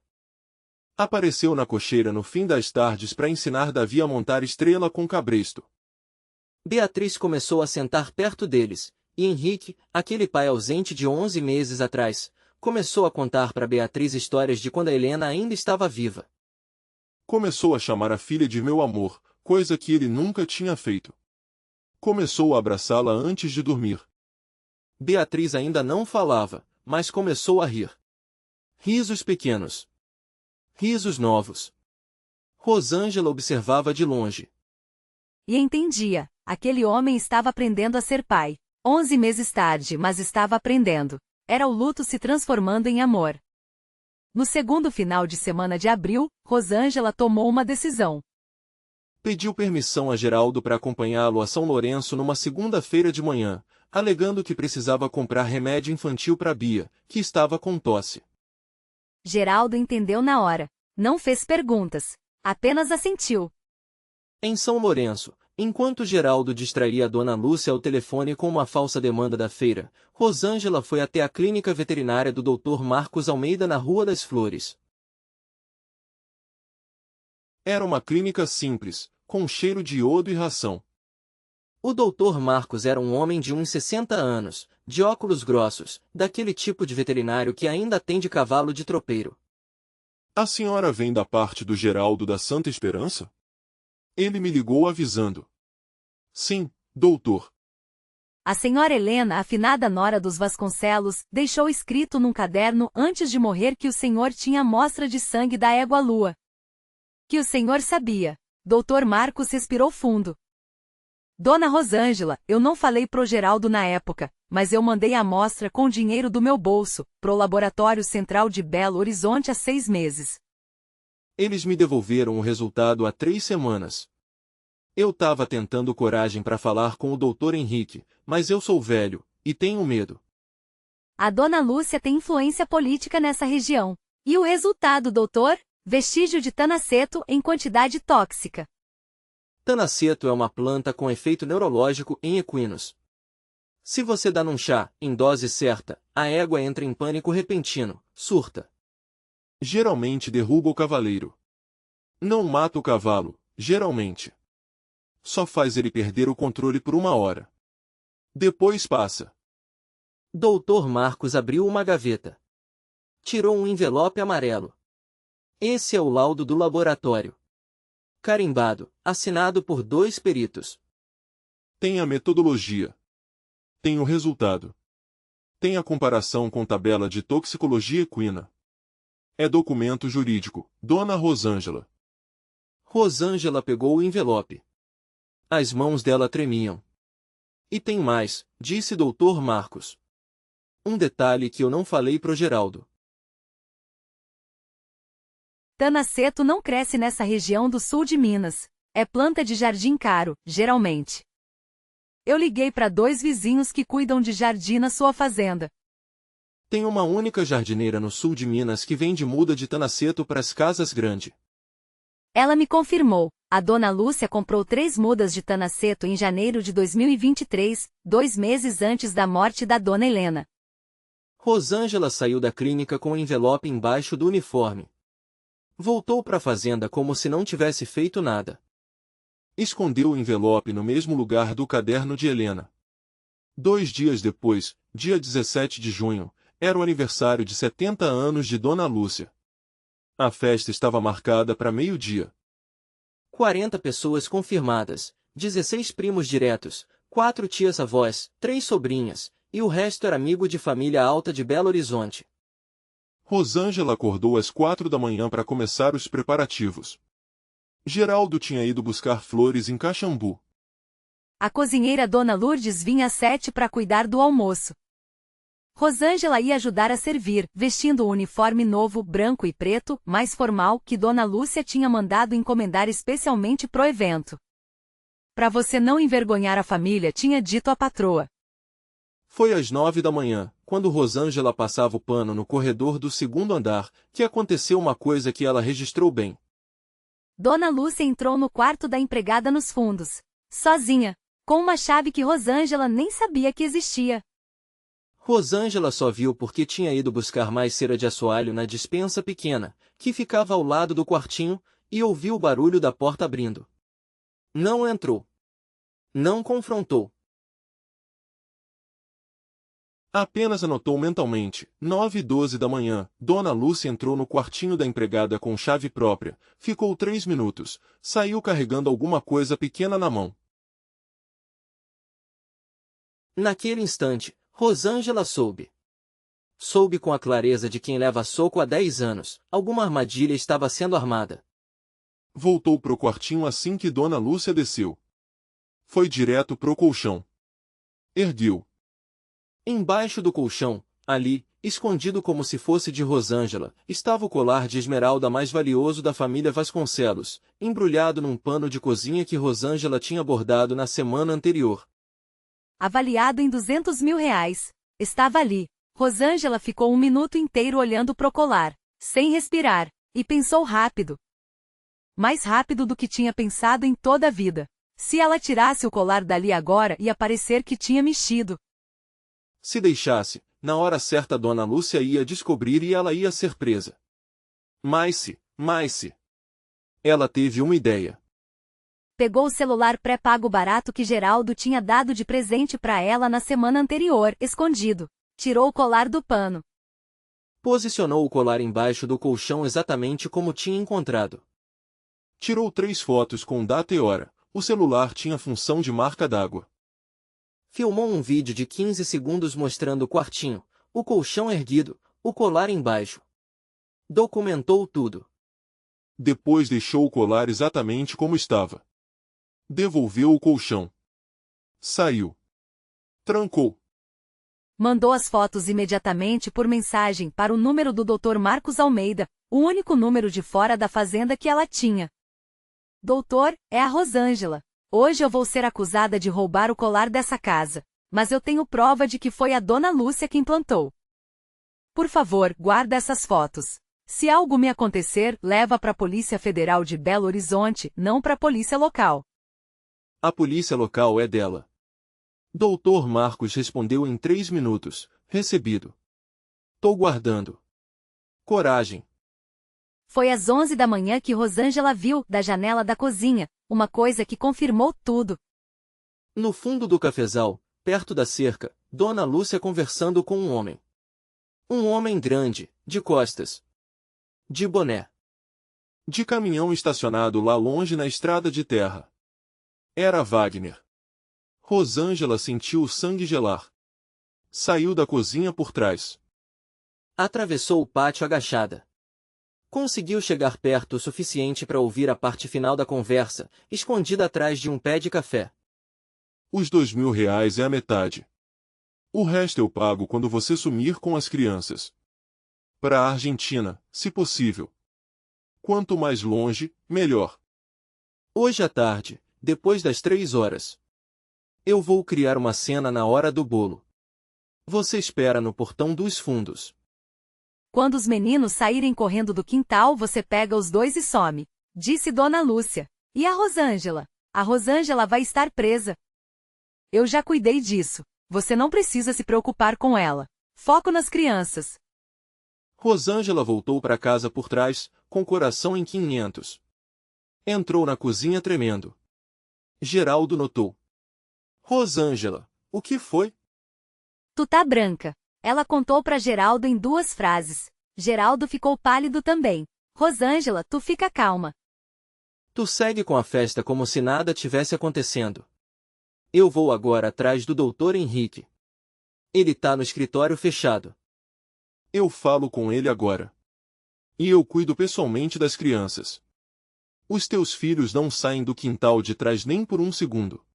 Apareceu na cocheira no fim das tardes para ensinar Davi a montar estrela com cabresto. Beatriz começou a sentar perto deles, e Henrique, aquele pai ausente de 11 meses atrás, começou a contar para Beatriz histórias de quando a Helena ainda estava viva. Começou a chamar a filha de meu amor, coisa que ele nunca tinha feito. Começou a abraçá-la antes de dormir. Beatriz ainda não falava, mas começou a rir. Risos pequenos. Risos novos. Rosângela observava de longe. E entendia, aquele homem estava aprendendo a ser pai. 11 meses tarde, mas estava aprendendo. Era o luto se transformando em amor. No segundo final de semana de abril, Rosângela tomou uma decisão. Pediu permissão a Geraldo para acompanhá-lo a São Lourenço numa segunda-feira de manhã, alegando que precisava comprar remédio infantil para Bia, que estava com tosse. Geraldo entendeu na hora. Não fez perguntas. Apenas assentiu. Em São Lourenço, enquanto Geraldo distraía a Dona Lúcia ao telefone com uma falsa demanda da feira, Rosângela foi até a clínica veterinária do Dr. Marcos Almeida na Rua das Flores. Era uma clínica simples, com cheiro de iodo e ração. O Dr. Marcos era um homem de uns 60 anos, de óculos grossos, daquele tipo de veterinário que ainda atende cavalo de tropeiro. A senhora vem da parte do Geraldo da Santa Esperança? Ele me ligou avisando. Sim, doutor. A senhora Helena, a afinada nora dos Vasconcelos, deixou escrito num caderno antes de morrer que o senhor tinha amostra de sangue da égua Lua. Que o senhor sabia. Dr. Marcos respirou fundo. Dona Rosângela, eu não falei pro Geraldo na época, mas eu mandei a amostra com dinheiro do meu bolso, pro Laboratório Central de Belo Horizonte há 6 meses. Eles me devolveram o resultado há 3 semanas. Eu tava tentando coragem para falar com o Dr. Henrique, mas eu sou velho, e tenho medo. A Dona Lúcia tem influência política nessa região. E o resultado, doutor? Vestígio de tanaceto em quantidade tóxica. Tanaceto é uma planta com efeito neurológico em equinos. Se você dá num chá, em dose certa, a égua entra em pânico repentino, surta. Geralmente derruba o cavaleiro. Não mata o cavalo, geralmente. Só faz ele perder o controle por 1 hora. Depois passa. Dr. Marcos abriu uma gaveta. Tirou um envelope amarelo. Esse é o laudo do laboratório. Carimbado, assinado por 2 peritos. Tem a metodologia. Tem o resultado. Tem a comparação com tabela de toxicologia equina. É documento jurídico, Dona Rosângela. Rosângela pegou o envelope. As mãos dela tremiam. E tem mais, disse Dr. Marcos. Um detalhe que eu não falei pro Geraldo. Tanaceto não cresce nessa região do sul de Minas. É planta de jardim caro, geralmente. Eu liguei para 2 vizinhos que cuidam de jardim na sua fazenda. Tem uma única jardineira no sul de Minas que vende muda de tanaceto para as casas grandes. Ela me confirmou. A Dona Lúcia comprou 3 mudas de tanaceto em janeiro de 2023, 2 meses antes da morte da Dona Helena. Rosângela saiu da clínica com o envelope embaixo do uniforme. Voltou para a fazenda como se não tivesse feito nada. Escondeu o envelope no mesmo lugar do caderno de Helena. 2 dias depois, dia 17 de junho, era o aniversário de 70 anos de Dona Lúcia. A festa estava marcada para meio-dia. 40 pessoas confirmadas, 16 primos diretos, 4 tias-avós, 3 sobrinhas, e o resto era amigo de família alta de Belo Horizonte. Rosângela acordou às 4 da manhã para começar os preparativos. Geraldo tinha ido buscar flores em Caxambu. A cozinheira Dona Lourdes vinha às 7 para cuidar do almoço. Rosângela ia ajudar a servir, vestindo o uniforme novo, branco e preto, mais formal, que Dona Lúcia tinha mandado encomendar especialmente pro evento. Para você não envergonhar a família, tinha dito a patroa. Foi às 9 da manhã, quando Rosângela passava o pano no corredor do segundo andar, que aconteceu uma coisa que ela registrou bem. Dona Lúcia entrou no quarto da empregada nos fundos, sozinha, com uma chave que Rosângela nem sabia que existia. Rosângela só viu porque tinha ido buscar mais cera de assoalho na despensa pequena, que ficava ao lado do quartinho, e ouviu o barulho da porta abrindo. Não entrou. Não confrontou. Apenas anotou mentalmente, 9h12 da manhã, Dona Lúcia entrou no quartinho da empregada com chave própria, ficou 3 minutos, saiu carregando alguma coisa pequena na mão. Naquele instante, Rosângela soube. Soube com a clareza de quem leva soco há 10 anos, alguma armadilha estava sendo armada. Voltou pro quartinho assim que Dona Lúcia desceu. Foi direto pro colchão. Ergueu. Embaixo do colchão, ali, escondido como se fosse de Rosângela, estava o colar de esmeralda mais valioso da família Vasconcelos, embrulhado num pano de cozinha que Rosângela tinha bordado na semana anterior. Avaliado em R$200 mil. Estava ali. Rosângela ficou um minuto inteiro olhando pro colar, sem respirar, e pensou rápido. Mais rápido do que tinha pensado em toda a vida. Se ela tirasse o colar dali agora, ia parecer que tinha mexido. Se deixasse, na hora certa Dona Lúcia ia descobrir e ela ia ser presa. Mas se. Ela teve uma ideia. Pegou o celular pré-pago barato que Geraldo tinha dado de presente para ela na semana anterior, escondido. Tirou o colar do pano. Posicionou o colar embaixo do colchão exatamente como tinha encontrado. Tirou 3 fotos com data e hora. O celular tinha função de marca d'água. Filmou um vídeo de 15 segundos mostrando o quartinho, o colchão erguido, o colar embaixo. Documentou tudo. Depois deixou o colar exatamente como estava. Devolveu o colchão. Saiu. Trancou. Mandou as fotos imediatamente por mensagem para o número do Dr. Marcos Almeida, o único número de fora da fazenda que ela tinha. Doutor, é a Rosângela. Hoje eu vou ser acusada de roubar o colar dessa casa, mas eu tenho prova de que foi a Dona Lúcia quem plantou. Por favor, guarda essas fotos. Se algo me acontecer, leva para a Polícia Federal de Belo Horizonte, não para a polícia local. A polícia local é dela. Doutor Marcos respondeu em 3 minutos. Recebido. Tô guardando. Coragem. Foi às 11 da manhã que Rosângela viu, da janela da cozinha, uma coisa que confirmou tudo. No fundo do cafezal, perto da cerca, Dona Lúcia conversando com um homem. Um homem grande, de costas. De boné. De caminhão estacionado lá longe na estrada de terra. Era Wagner. Rosângela sentiu o sangue gelar. Saiu da cozinha por trás. Atravessou o pátio agachada. Conseguiu chegar perto o suficiente para ouvir a parte final da conversa, escondida atrás de um pé de café. Os R$2.000 é a metade. O resto eu pago quando você sumir com as crianças. Para a Argentina, se possível. Quanto mais longe, melhor. Hoje à tarde, depois das 3 horas. Eu vou criar uma cena na hora do bolo. Você espera no portão dos fundos. Quando os meninos saírem correndo do quintal, você pega os dois e some, disse Dona Lúcia. E a Rosângela? A Rosângela vai estar presa. Eu já cuidei disso. Você não precisa se preocupar com ela. Foco nas crianças. Rosângela voltou para casa por trás, com o coração em 500. Entrou na cozinha tremendo. Geraldo notou. Rosângela, o que foi? Tu tá branca. Ela contou para Geraldo em 2 frases. Geraldo ficou pálido também. Rosângela, tu fica calma. Tu segue com a festa como se nada tivesse acontecendo. Eu vou agora atrás do Dr. Henrique. Ele tá no escritório fechado. Eu falo com ele agora. E eu cuido pessoalmente das crianças. Os teus filhos não saem do quintal de trás nem por um segundo.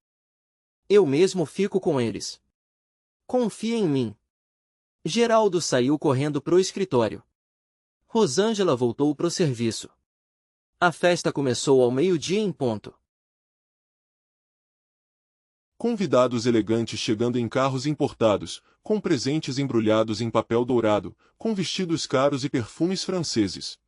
Eu mesmo fico com eles. Confia em mim. Geraldo saiu correndo pro escritório. Rosângela voltou pro serviço. A festa começou ao meio-dia em ponto. Convidados elegantes chegando em carros importados, com presentes embrulhados em papel dourado, com vestidos caros e perfumes franceses.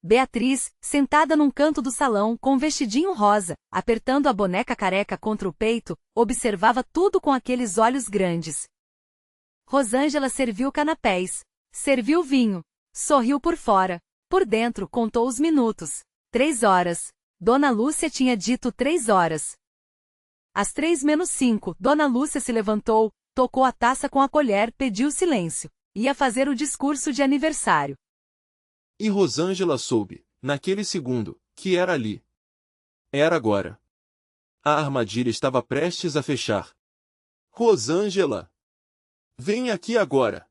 Beatriz, sentada num canto do salão com um vestidinho rosa, apertando a boneca careca contra o peito, observava tudo com aqueles olhos grandes. Rosângela serviu canapés, serviu vinho, sorriu por fora, por dentro contou os minutos. 3 horas. Dona Lúcia tinha dito 3 horas. Às 3 menos 5, Dona Lúcia se levantou, tocou a taça com a colher, pediu silêncio. Ia fazer o discurso de aniversário. E Rosângela soube, naquele segundo, que era ali. Era agora. A armadilha estava prestes a fechar. Rosângela! Vem aqui agora!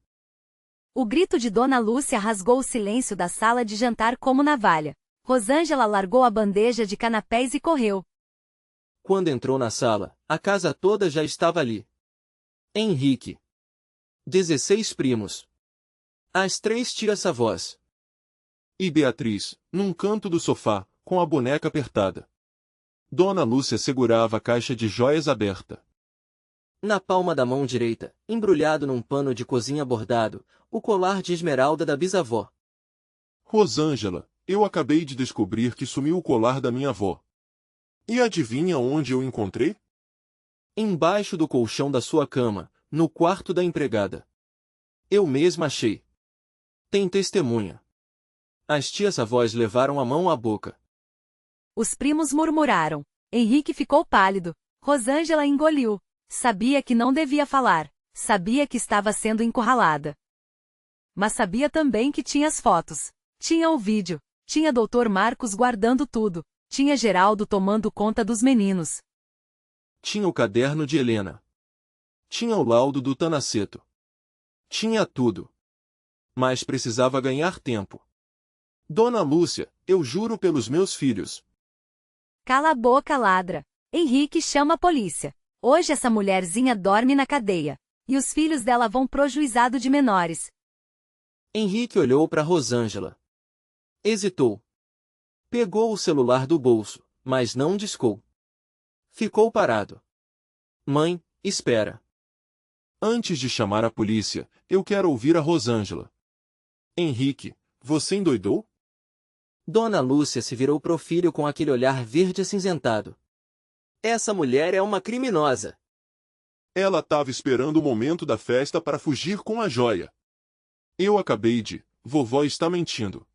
O grito de Dona Lúcia rasgou o silêncio da sala de jantar como navalha. Rosângela largou a bandeja de canapés e correu. Quando entrou na sala, a casa toda já estava ali. Henrique. 16 primos. As 3 tias-avós. E Beatriz, num canto do sofá, com a boneca apertada. Dona Lúcia segurava a caixa de joias aberta. Na palma da mão direita, embrulhado num pano de cozinha bordado, o colar de esmeralda da bisavó. Rosângela, eu acabei de descobrir que sumiu o colar da minha avó. E adivinha onde eu encontrei? Embaixo do colchão da sua cama, no quarto da empregada. Eu mesma achei. Tem testemunha. As tias-avós levaram a mão à boca. Os primos murmuraram. Henrique ficou pálido. Rosângela engoliu. Sabia que não devia falar. Sabia que estava sendo encurralada. Mas sabia também que tinha as fotos. Tinha o vídeo. Tinha Dr. Marcos guardando tudo. Tinha Geraldo tomando conta dos meninos. Tinha o caderno de Helena. Tinha o laudo do Tanaceto. Tinha tudo. Mas precisava ganhar tempo. Dona Lúcia, eu juro pelos meus filhos. Cala a boca, ladra. Henrique chama a polícia. Hoje essa mulherzinha dorme na cadeia. E os filhos dela vão pro juizado de menores. Henrique olhou para Rosângela. Hesitou. Pegou o celular do bolso, mas não discou. Ficou parado. Mãe, espera. Antes de chamar a polícia, eu quero ouvir a Rosângela. Henrique, você endoidou? Dona Lúcia se virou pro filho com aquele olhar verde acinzentado. Essa mulher é uma criminosa. Ela estava esperando o momento da festa para fugir com a joia. Eu acabei de... Vovó está mentindo.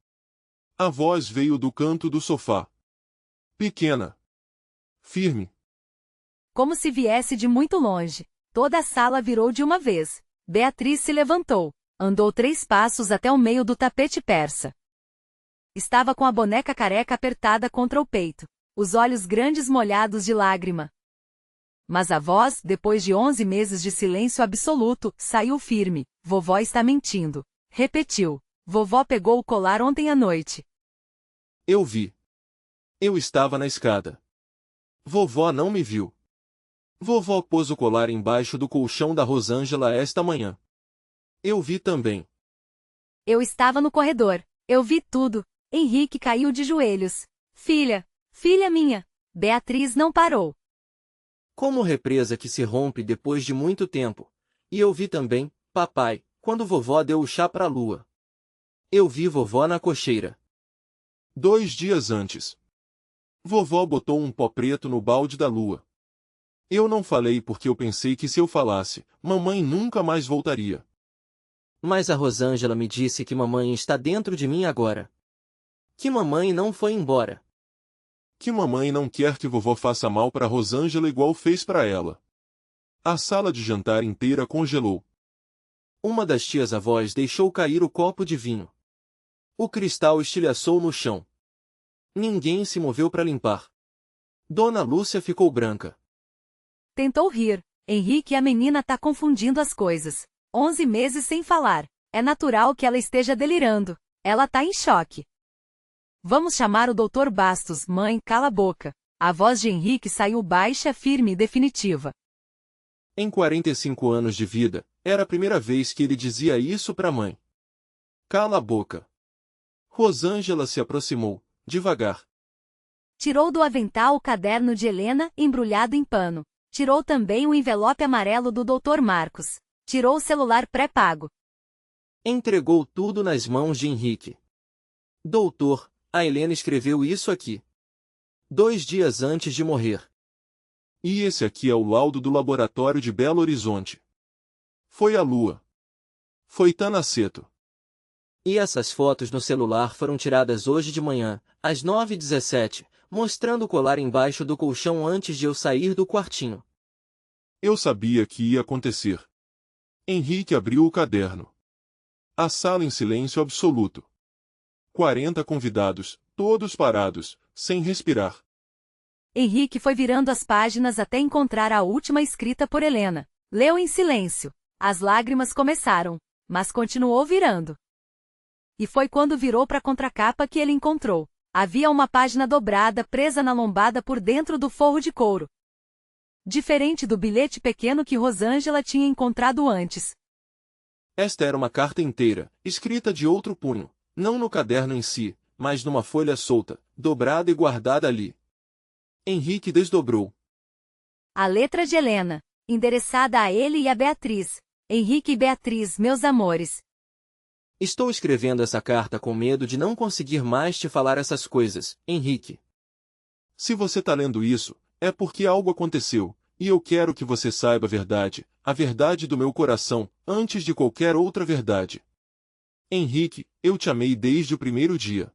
A voz veio do canto do sofá. Pequena. Firme. Como se viesse de muito longe. Toda a sala virou de uma vez. Beatriz se levantou. Andou 3 passos até o meio do tapete persa. Estava com a boneca careca apertada contra o peito. Os olhos grandes molhados de lágrima. Mas a voz, depois de 11 meses de silêncio absoluto, saiu firme. Vovó está mentindo. Repetiu. Vovó pegou o colar ontem à noite. Eu vi. Eu estava na escada. Vovó não me viu. Vovó pôs o colar embaixo do colchão da Rosângela esta manhã. Eu vi também. Eu estava no corredor. Eu vi tudo. Henrique caiu de joelhos. Filha, filha minha. Beatriz não parou. Como represa que se rompe depois de muito tempo. E eu vi também, papai, quando vovó deu o chá pra lua. Eu vi vovó na cocheira. 2 dias antes. Vovó botou um pó preto no balde da lua. Eu não falei porque eu pensei que se eu falasse, mamãe nunca mais voltaria. Mas a Rosângela me disse que mamãe está dentro de mim agora. Que mamãe não foi embora. Que mamãe não quer que vovó faça mal para Rosângela igual fez para ela. A sala de jantar inteira congelou. Uma das tias-avós deixou cair o copo de vinho. O cristal estilhaçou no chão. Ninguém se moveu para limpar. Dona Lúcia ficou branca. Tentou rir. Henrique, a menina tá confundindo as coisas. 11 meses sem falar. É natural que ela esteja delirando. Ela tá em choque. Vamos chamar o Dr. Bastos. Mãe, cala a boca. A voz de Henrique saiu baixa, firme e definitiva. Em 45 anos de vida, era a primeira vez que ele dizia isso para a mãe. Cala a boca. Rosângela se aproximou, devagar. Tirou do avental o caderno de Helena, embrulhado em pano. Tirou também o envelope amarelo do Dr. Marcos. Tirou o celular pré-pago. Entregou tudo nas mãos de Henrique. Doutor, a Helena escreveu isso aqui. 2 dias antes de morrer. E esse aqui é o laudo do laboratório de Belo Horizonte. Foi a Lua. Foi Tanaceto. E essas fotos no celular foram tiradas hoje de manhã, às 9h17, mostrando o colar embaixo do colchão antes de eu sair do quartinho. Eu sabia que ia acontecer. Henrique abriu o caderno. A sala em silêncio absoluto. 40 convidados, todos parados, sem respirar. Henrique foi virando as páginas até encontrar a última escrita por Helena. Leu em silêncio. As lágrimas começaram, mas continuou virando. E foi quando virou para a contracapa que ele encontrou. Havia uma página dobrada presa na lombada por dentro do forro de couro. Diferente do bilhete pequeno que Rosângela tinha encontrado antes. Esta era uma carta inteira, escrita de outro punho, não no caderno em si, mas numa folha solta, dobrada e guardada ali. Henrique desdobrou. A letra de Helena, endereçada a ele e a Beatriz. Henrique e Beatriz, meus amores. Estou escrevendo essa carta com medo de não conseguir mais te falar essas coisas, Henrique. Se você tá lendo isso, é porque algo aconteceu, e eu quero que você saiba a verdade do meu coração, antes de qualquer outra verdade. Henrique, eu te amei desde o primeiro dia.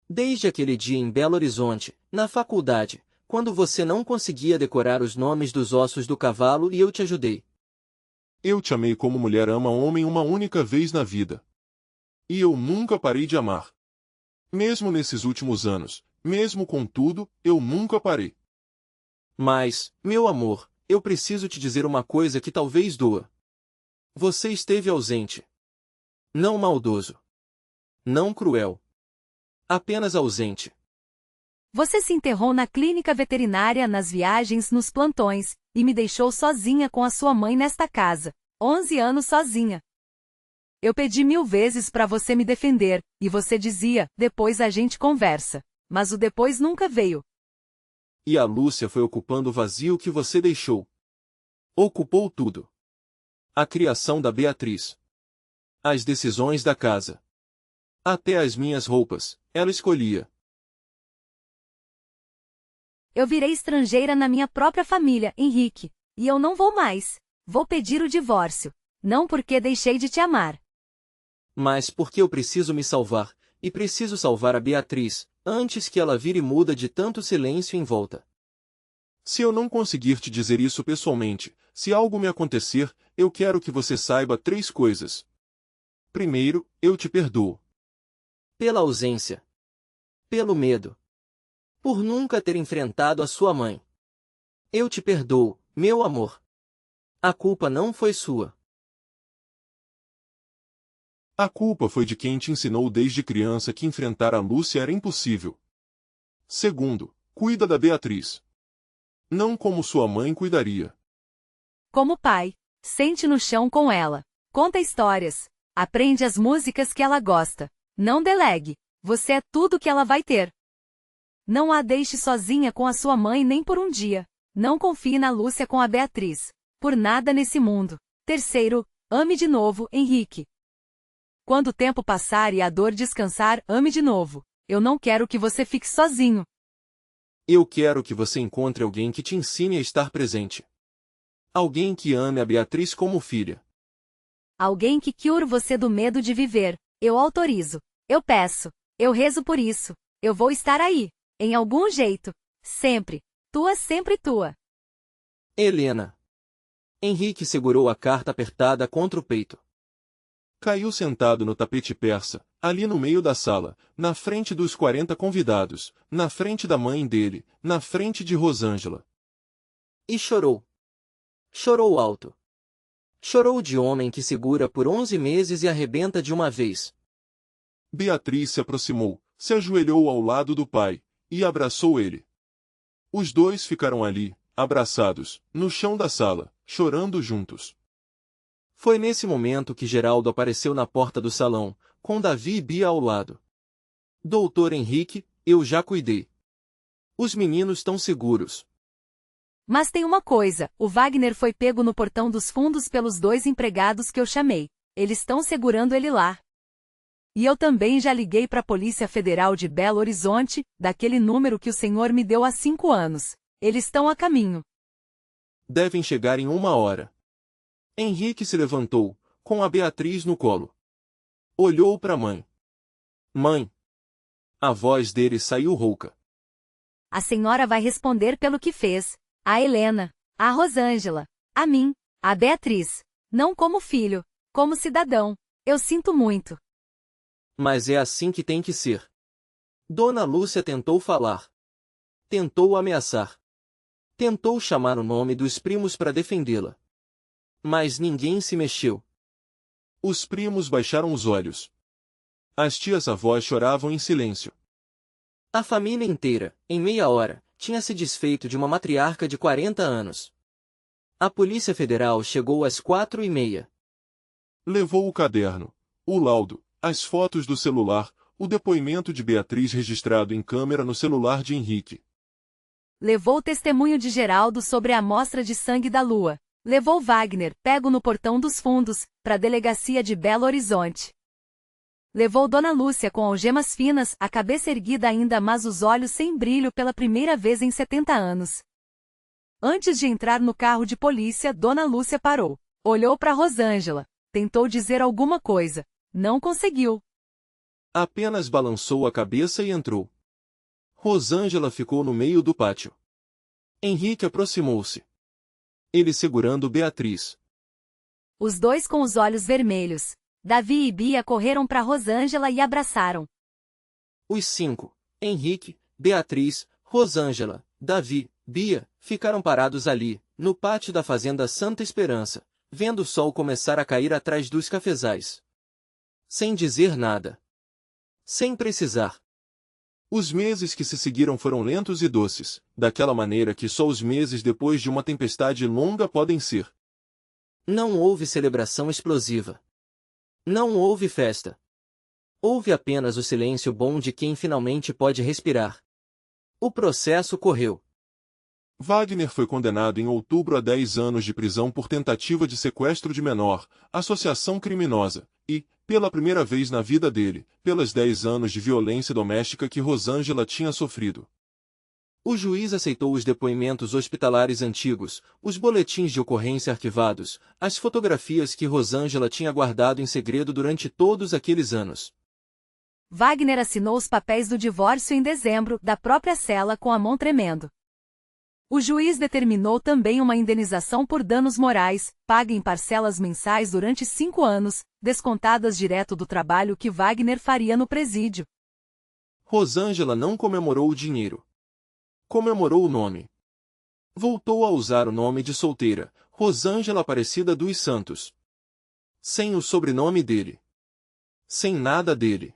Desde aquele dia em Belo Horizonte, na faculdade, quando você não conseguia decorar os nomes dos ossos do cavalo e eu te ajudei. Eu te amei como mulher ama homem uma única vez na vida. E eu nunca parei de amar. Mesmo nesses últimos anos, mesmo com tudo, eu nunca parei. Mas, meu amor, eu preciso te dizer uma coisa que talvez doa. Você esteve ausente. Não maldoso. Não cruel. Apenas ausente. Você se enterrou na clínica veterinária, nas viagens, nos plantões, e me deixou sozinha com a sua mãe nesta casa. 11 anos sozinha. Eu pedi 1000 vezes para você me defender, e você dizia, depois a gente conversa. Mas o depois nunca veio. E a Lúcia foi ocupando o vazio que você deixou. Ocupou tudo. A criação da Beatriz. As decisões da casa. Até as minhas roupas, ela escolhia. Eu virei estrangeira na minha própria família, Henrique. E eu não vou mais. Vou pedir o divórcio. Não porque deixei de te amar. Mas porque eu preciso me salvar, e preciso salvar a Beatriz, antes que ela vire muda de tanto silêncio em volta. Se eu não conseguir te dizer isso pessoalmente, se algo me acontecer, eu quero que você saiba 3 coisas. Primeiro, eu te perdoo. Pela ausência. Pelo medo. Por nunca ter enfrentado a sua mãe. Eu te perdoo, meu amor. A culpa não foi sua. A culpa foi de quem te ensinou desde criança que enfrentar a Lúcia era impossível. Segundo, cuida da Beatriz. Não como sua mãe cuidaria. Como pai, sente no chão com ela. Conta histórias. Aprende as músicas que ela gosta. Não delegue. Você é tudo que ela vai ter. Não a deixe sozinha com a sua mãe nem por um dia. Não confie na Lúcia com a Beatriz. Por nada nesse mundo. Terceiro, ame de novo, Henrique. Quando o tempo passar e a dor descansar, ame de novo. Eu não quero que você fique sozinho. Eu quero que você encontre alguém que te ensine a estar presente. Alguém que ame a Beatriz como filha. Alguém que cure você do medo de viver. Eu autorizo. Eu peço. Eu rezo por isso. Eu vou estar aí. Em algum jeito. Sempre. Tua, sempre tua. Helena. Henrique segurou a carta apertada contra o peito. Caiu sentado no tapete persa, ali no meio da sala, na frente dos 40 convidados, na frente da mãe dele, na frente de Rosângela. E chorou. Chorou alto. Chorou de homem que segura por 11 meses e arrebenta de uma vez. Beatriz se aproximou, se ajoelhou ao lado do pai, e abraçou ele. Os dois ficaram ali, abraçados, no chão da sala, chorando juntos. Foi nesse momento que Geraldo apareceu na porta do salão, com Davi e Bia ao lado. Doutor Henrique, eu já cuidei. Os meninos estão seguros. Mas tem uma coisa, o Wagner foi pego no portão dos fundos pelos 2 empregados que eu chamei. Eles estão segurando ele lá. E eu também já liguei para a Polícia Federal de Belo Horizonte, daquele número que o senhor me deu há 5 anos. Eles estão a caminho. Devem chegar em 1 hora. Henrique se levantou, com a Beatriz no colo. Olhou para a mãe. Mãe. A voz dele saiu rouca. A senhora vai responder pelo que fez. A Helena, a Rosângela, a mim, a Beatriz. Não como filho, como cidadão. Eu sinto muito. Mas é assim que tem que ser. Dona Lúcia tentou falar. Tentou ameaçar. Tentou chamar o nome dos primos para defendê-la. Mas ninguém se mexeu. Os primos baixaram os olhos. As tias-avós choravam em silêncio. A família inteira, em meia hora, tinha se desfeito de uma matriarca de 40 anos. A Polícia Federal chegou às 4h30. Levou o caderno, o laudo, as fotos do celular, o depoimento de Beatriz registrado em câmera no celular de Henrique. Levou o testemunho de Geraldo sobre a amostra de sangue da Lua. Levou Wagner, pego no portão dos fundos, para a delegacia de Belo Horizonte. Levou Dona Lúcia com algemas finas, a cabeça erguida ainda mas os olhos sem brilho pela primeira vez em 70 anos. Antes de entrar no carro de polícia, Dona Lúcia parou. Olhou para Rosângela. Tentou dizer alguma coisa. Não conseguiu. Apenas balançou a cabeça e entrou. Rosângela ficou no meio do pátio. Henrique aproximou-se. Ele segurando Beatriz. Os dois com os olhos vermelhos. Davi e Bia correram para Rosângela e abraçaram. Os 5, Henrique, Beatriz, Rosângela, Davi, Bia, ficaram parados ali, no pátio da fazenda Santa Esperança, vendo o sol começar a cair atrás dos cafezais. Sem dizer nada. Sem precisar. Os meses que se seguiram foram lentos e doces, daquela maneira que só os meses depois de uma tempestade longa podem ser. Não houve celebração explosiva. Não houve festa. Houve apenas o silêncio bom de quem finalmente pode respirar. O processo correu. Wagner foi condenado em outubro a 10 anos de prisão por tentativa de sequestro de menor, associação criminosa, e, pela primeira vez na vida dele, pelas 10 anos de violência doméstica que Rosângela tinha sofrido. O juiz aceitou os depoimentos hospitalares antigos, os boletins de ocorrência arquivados, as fotografias que Rosângela tinha guardado em segredo durante todos aqueles anos. Wagner assinou os papéis do divórcio em dezembro, da própria cela com a mão tremendo. O juiz determinou também uma indenização por danos morais, paga em parcelas mensais durante 5 anos, descontadas direto do trabalho que Wagner faria no presídio. Rosângela não comemorou o dinheiro. Comemorou o nome. Voltou a usar o nome de solteira, Rosângela Aparecida dos Santos. Sem o sobrenome dele. Sem nada dele.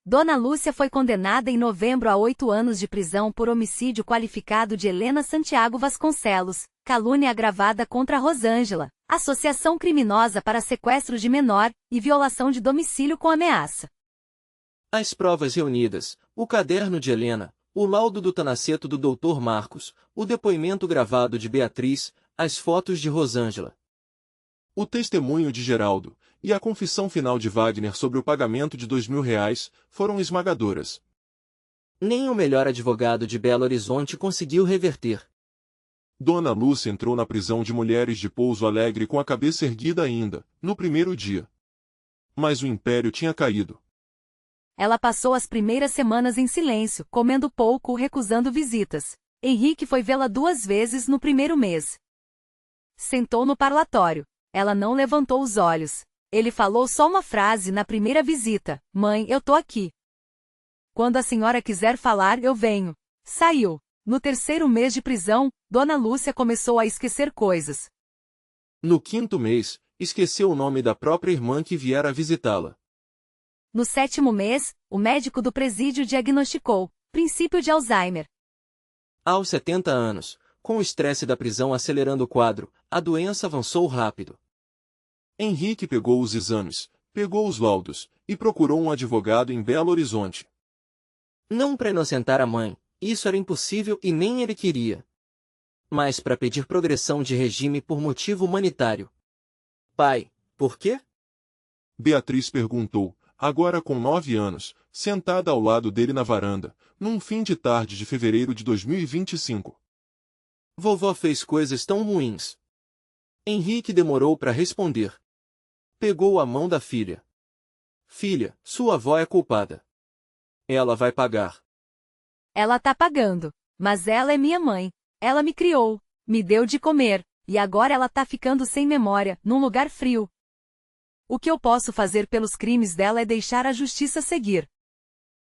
Dona Lúcia foi condenada em novembro a 8 anos de prisão por homicídio qualificado de Helena Santiago Vasconcelos, calúnia agravada contra Rosângela, associação criminosa para sequestro de menor e violação de domicílio com ameaça. As provas reunidas, o caderno de Helena, o laudo do Tanaceto do Dr. Marcos, o depoimento gravado de Beatriz, as fotos de Rosângela. O testemunho de Geraldo e a confissão final de Wagner sobre o pagamento de R$ 2.000 foram esmagadoras. Nem o melhor advogado de Belo Horizonte conseguiu reverter. Dona Lúcia entrou na prisão de mulheres de Pouso Alegre com a cabeça erguida ainda, no primeiro dia. Mas o império tinha caído. Ela passou as primeiras semanas em silêncio, comendo pouco, recusando visitas. Henrique foi vê-la 2 vezes no primeiro mês. Sentou no parlatório. Ela não levantou os olhos. Ele falou só uma frase na primeira visita: "Mãe, eu tô aqui. Quando a senhora quiser falar, eu venho." Saiu. No terceiro mês de prisão, Dona Lúcia começou a esquecer coisas. No quinto mês, esqueceu o nome da própria irmã que viera visitá-la. No sétimo mês, o médico do presídio diagnosticou princípio de Alzheimer. Aos 70 anos, com o estresse da prisão acelerando o quadro, a doença avançou rápido. Henrique pegou os exames, pegou os laudos, e procurou um advogado em Belo Horizonte. Não para inocentar a mãe, isso era impossível e nem ele queria. Mas para pedir progressão de regime por motivo humanitário. Pai, por quê? Beatriz perguntou, agora com 9 anos, sentada ao lado dele na varanda, num fim de tarde de fevereiro de 2025. Vovó fez coisas tão ruins. Henrique demorou para responder. Pegou a mão da filha. Filha, sua avó é culpada. Ela vai pagar. Ela tá pagando, mas ela é minha mãe. Ela me criou, me deu de comer, e agora ela tá ficando sem memória, num lugar frio. O que eu posso fazer pelos crimes dela é deixar a justiça seguir.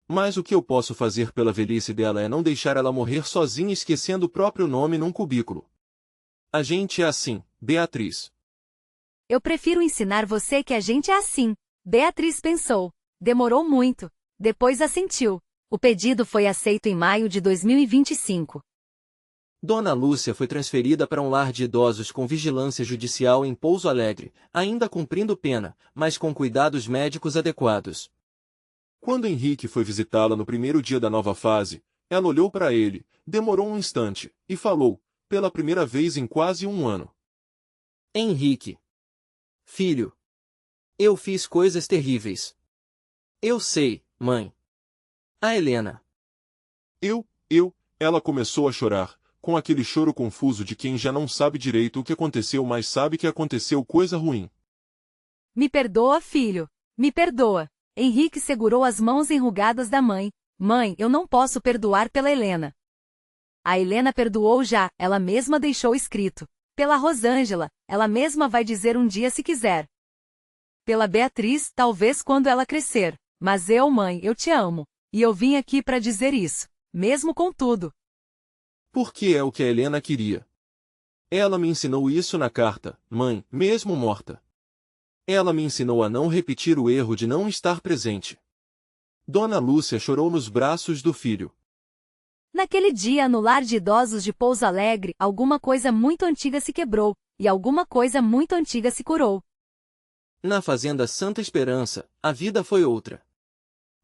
Mas o que eu posso fazer pela velhice dela é não deixar ela morrer sozinha esquecendo o próprio nome num cubículo. A gente é assim, Beatriz. Eu prefiro ensinar você que a gente é assim. Beatriz pensou. Demorou muito. Depois assentiu. O pedido foi aceito em maio de 2025. Dona Lúcia foi transferida para um lar de idosos com vigilância judicial em Pouso Alegre, ainda cumprindo pena, mas com cuidados médicos adequados. Quando Henrique foi visitá-la no primeiro dia da nova fase, ela olhou para ele, demorou um instante, e falou, pela primeira vez em quase um ano. Henrique. Filho. Eu fiz coisas terríveis. Eu sei, mãe. A Helena. Ela começou a chorar, com aquele choro confuso de quem já não sabe direito o que aconteceu, mas sabe que aconteceu coisa ruim. Me perdoa, filho. Me perdoa. Henrique segurou as mãos enrugadas da mãe. Mãe, eu não posso perdoar pela Helena. A Helena perdoou já, ela mesma deixou escrito. Pela Rosângela, ela mesma vai dizer um dia se quiser. Pela Beatriz, talvez quando ela crescer. Mas eu, mãe, eu te amo. E eu vim aqui para dizer isso, mesmo com tudo. Porque é o que a Helena queria. Ela me ensinou isso na carta, mãe, mesmo morta. Ela me ensinou a não repetir o erro de não estar presente. Dona Lúcia chorou nos braços do filho. Naquele dia, no lar de idosos de Pouso Alegre, alguma coisa muito antiga se quebrou, e alguma coisa muito antiga se curou. Na fazenda Santa Esperança, a vida foi outra.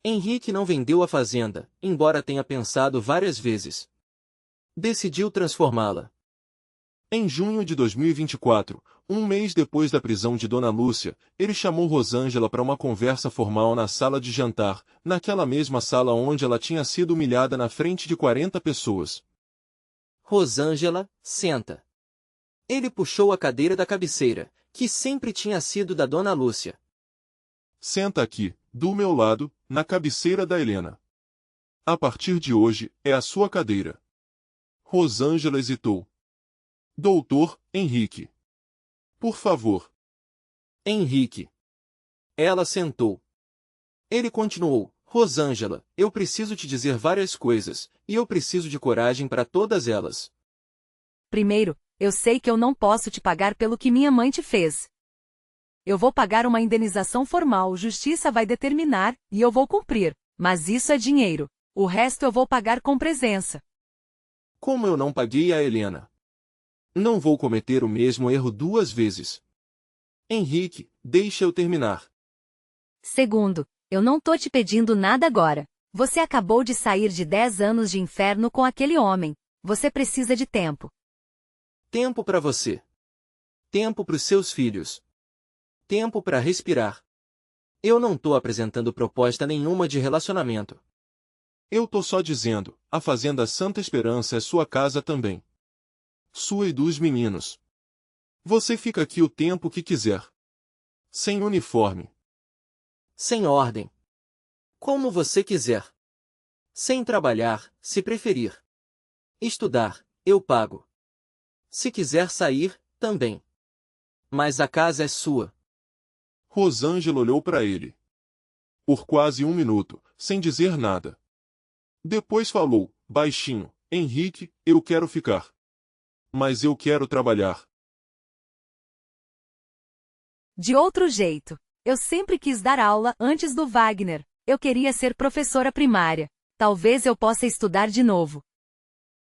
Henrique não vendeu a fazenda, embora tenha pensado várias vezes. Decidiu transformá-la. Em junho de 2024, um mês depois da prisão de Dona Lúcia, ele chamou Rosângela para uma conversa formal na sala de jantar, naquela mesma sala onde ela tinha sido humilhada na frente de 40 pessoas. Rosângela, senta. Ele puxou a cadeira da cabeceira, que sempre tinha sido da Dona Lúcia. Senta aqui, do meu lado, na cabeceira da Helena. A partir de hoje, é a sua cadeira. Rosângela hesitou. Doutor Henrique. Por favor. Henrique. Ela sentou. Ele continuou, Rosângela, eu preciso te dizer várias coisas, e eu preciso de coragem para todas elas. Primeiro, eu sei que eu não posso te pagar pelo que minha mãe te fez. Eu vou pagar uma indenização formal, justiça vai determinar, e eu vou cumprir. Mas isso é dinheiro. O resto eu vou pagar com presença. Como eu não paguei a Helena? Não vou cometer o mesmo erro 2 vezes. Henrique, deixa eu terminar. Segundo, eu não tô te pedindo nada agora. Você acabou de sair de 10 anos de inferno com aquele homem. Você precisa de tempo. Tempo para você. Tempo para os seus filhos. Tempo para respirar. Eu não tô apresentando proposta nenhuma de relacionamento. Eu tô só dizendo, a Fazenda Santa Esperança é sua casa também. Sua e dos meninos. Você fica aqui o tempo que quiser. Sem uniforme. Sem ordem. Como você quiser. Sem trabalhar, se preferir. Estudar, eu pago. Se quiser sair, também. Mas a casa é sua. Rosângela olhou para ele. Por quase 1 minuto, sem dizer nada. Depois falou, baixinho, Henrique, eu quero ficar. Mas eu quero trabalhar. De outro jeito. Eu sempre quis dar aula antes do Wagner. Eu queria ser professora primária. Talvez eu possa estudar de novo.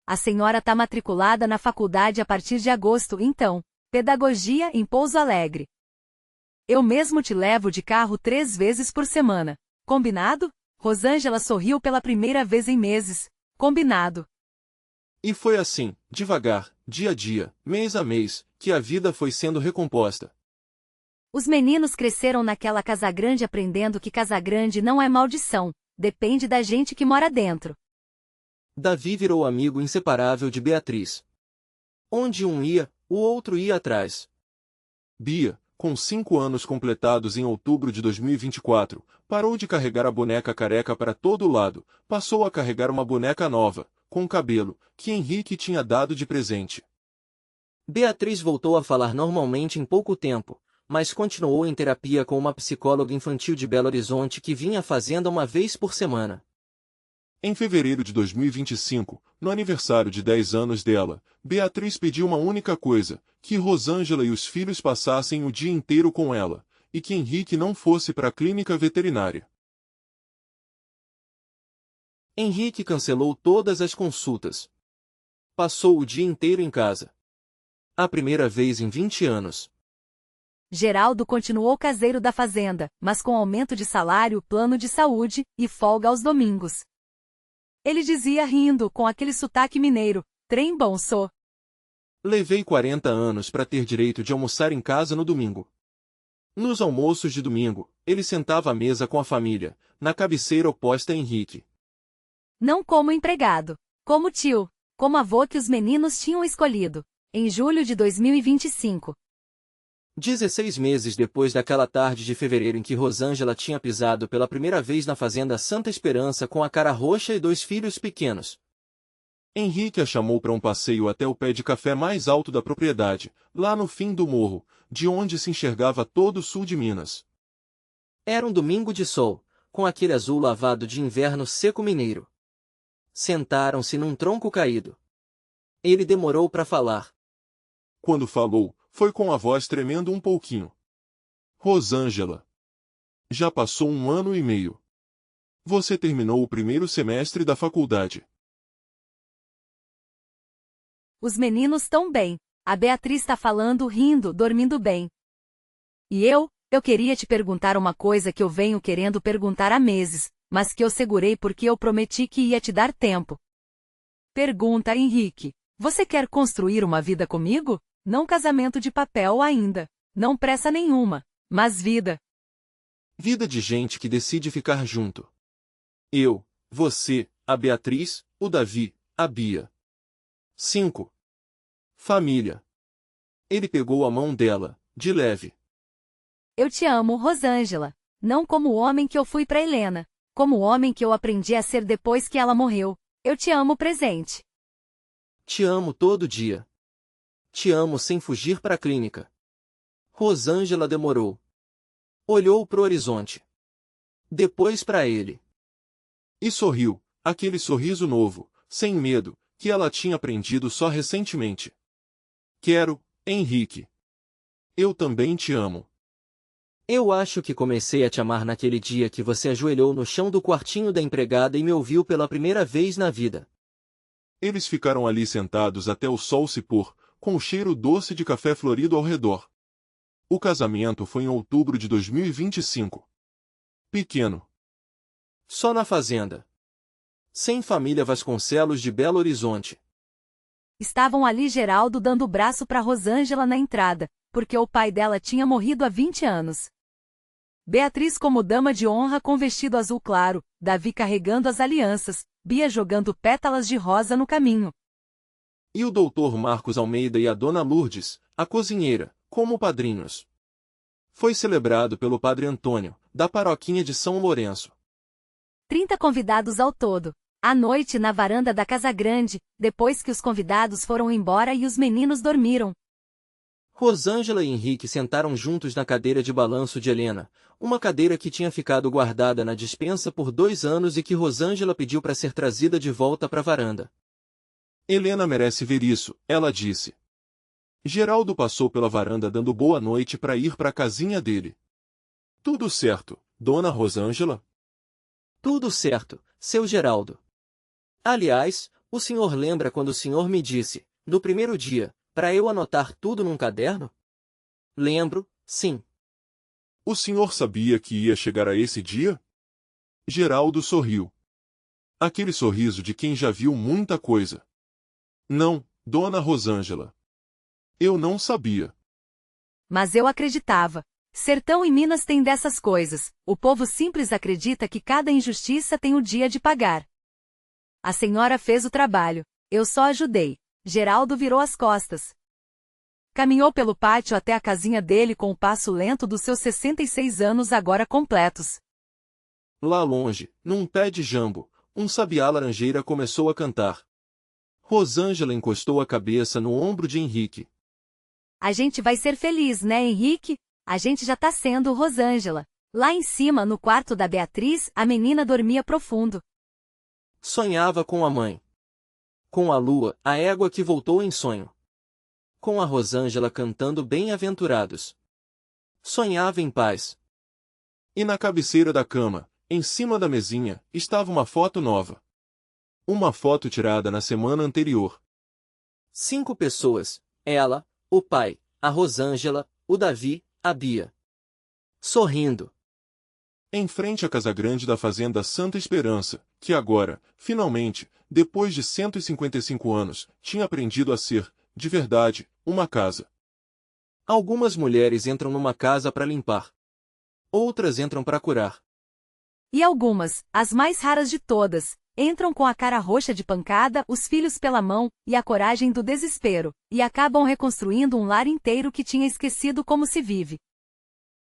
A senhora tá matriculada na faculdade a partir de agosto, então. Pedagogia em Pouso Alegre. Eu mesmo te levo de carro 3 vezes por semana. Combinado? Rosângela sorriu pela primeira vez em meses. Combinado. E foi assim, devagar, dia a dia, mês a mês, que a vida foi sendo recomposta. Os meninos cresceram naquela casa grande aprendendo que casa grande não é maldição, depende da gente que mora dentro. Davi virou amigo inseparável de Beatriz. Onde um ia, o outro ia atrás. Bia, com 5 anos completados em outubro de 2024, parou de carregar a boneca careca para todo lado, passou a carregar uma boneca nova, com cabelo, que Henrique tinha dado de presente. Beatriz voltou a falar normalmente em pouco tempo, mas continuou em terapia com uma psicóloga infantil de Belo Horizonte que vinha à fazenda uma vez por semana. Em fevereiro de 2025, no aniversário de 10 anos dela, Beatriz pediu uma única coisa, que Rosângela e os filhos passassem o dia inteiro com ela, e que Henrique não fosse para a clínica veterinária. Henrique cancelou todas as consultas. Passou o dia inteiro em casa. A primeira vez em 20 anos. Geraldo continuou caseiro da fazenda, mas com aumento de salário, plano de saúde e folga aos domingos. Ele dizia rindo, com aquele sotaque mineiro, trem bom sou. Levei 40 anos para ter direito de almoçar em casa no domingo. Nos almoços de domingo, ele sentava à mesa com a família, na cabeceira oposta a Henrique. Não como empregado, como tio, como avô que os meninos tinham escolhido. Em julho de 2025. 16 meses depois daquela tarde de fevereiro em que Rosângela tinha pisado pela primeira vez na fazenda Santa Esperança com a cara roxa e 2 filhos pequenos. Henrique a chamou para um passeio até o pé de café mais alto da propriedade, lá no fim do morro, de onde se enxergava todo o sul de Minas. Era um domingo de sol, com aquele azul lavado de inverno seco mineiro. Sentaram-se num tronco caído. Ele demorou para falar. Quando falou, foi com a voz tremendo um pouquinho. Rosângela. Já passou 1 ano e meio. Você terminou o primeiro semestre da faculdade. Os meninos estão bem. A Beatriz está falando, rindo, dormindo bem. E eu queria te perguntar uma coisa que eu venho querendo perguntar há meses, mas que eu segurei porque eu prometi que ia te dar tempo. Pergunta, Henrique. Você quer construir uma vida comigo? Não casamento de papel ainda. Não pressa nenhuma. Mas vida. Vida de gente que decide ficar junto. Eu, você, a Beatriz, o Davi, a Bia. 5. Família. Ele pegou a mão dela, de leve. Eu te amo, Rosângela. Não como o homem que eu fui para Helena. Como o homem que eu aprendi a ser depois que ela morreu. Eu te amo presente. Te amo todo dia. Te amo sem fugir para a clínica. Rosângela demorou. Olhou pro horizonte. Depois para ele. E sorriu, aquele sorriso novo, sem medo, que ela tinha aprendido só recentemente. Quero, Henrique. Eu também te amo. Eu acho que comecei a te amar naquele dia que você ajoelhou no chão do quartinho da empregada e me ouviu pela primeira vez na vida. Eles ficaram ali sentados até o sol se pôr, com o cheiro doce de café florido ao redor. O casamento foi em outubro de 2025. Pequeno. Só na fazenda. Sem família Vasconcelos de Belo Horizonte. Estavam ali Geraldo dando o braço para Rosângela na entrada, porque o pai dela tinha morrido há 20 anos. Beatriz como dama de honra com vestido azul claro, Davi carregando as alianças, Bia jogando pétalas de rosa no caminho. E o doutor Marcos Almeida e a dona Lourdes, a cozinheira, como padrinhos. Foi celebrado pelo padre Antônio, da paróquia de São Lourenço. 30 convidados ao todo. À noite na varanda da Casa Grande, depois que os convidados foram embora e os meninos dormiram. Rosângela e Henrique sentaram juntos na cadeira de balanço de Helena, uma cadeira que tinha ficado guardada na despensa por 2 anos e que Rosângela pediu para ser trazida de volta para a varanda. Helena merece ver isso, ela disse. Geraldo passou pela varanda dando boa noite para ir para a casinha dele. Tudo certo, dona Rosângela? Tudo certo, seu Geraldo. Aliás, o senhor lembra quando o senhor me disse, no primeiro dia, para eu anotar tudo num caderno? Lembro, sim. O senhor sabia que ia chegar a esse dia? Geraldo sorriu. Aquele sorriso de quem já viu muita coisa. Não, dona Rosângela. Eu não sabia. Mas eu acreditava. Sertão e Minas têm dessas coisas. O povo simples acredita que cada injustiça tem o dia de pagar. A senhora fez o trabalho. Eu só ajudei. Geraldo virou as costas. Caminhou pelo pátio até a casinha dele com o passo lento dos seus 66 anos agora completos. Lá longe, num pé de jambo, um sabiá laranjeira começou a cantar. Rosângela encostou a cabeça no ombro de Henrique. A gente vai ser feliz, né, Henrique? A gente já tá sendo, Rosângela. Lá em cima, no quarto da Beatriz, a menina dormia profundo. Sonhava com a mãe. Com a lua, a égua que voltou em sonho. Com a Rosângela cantando bem-aventurados. Sonhava em paz. E na cabeceira da cama, em cima da mesinha, estava uma foto nova. Uma foto tirada na semana anterior. 5 pessoas, ela, o pai, a Rosângela, o Davi, a Bia. Sorrindo. Em frente à casa grande da fazenda Santa Esperança, que agora, finalmente, depois de 155 anos, tinha aprendido a ser, de verdade, uma casa. Algumas mulheres entram numa casa para limpar. Outras entram para curar. E algumas, as mais raras de todas, entram com a cara roxa de pancada, os filhos pela mão, e a coragem do desespero, e acabam reconstruindo um lar inteiro que tinha esquecido como se vive.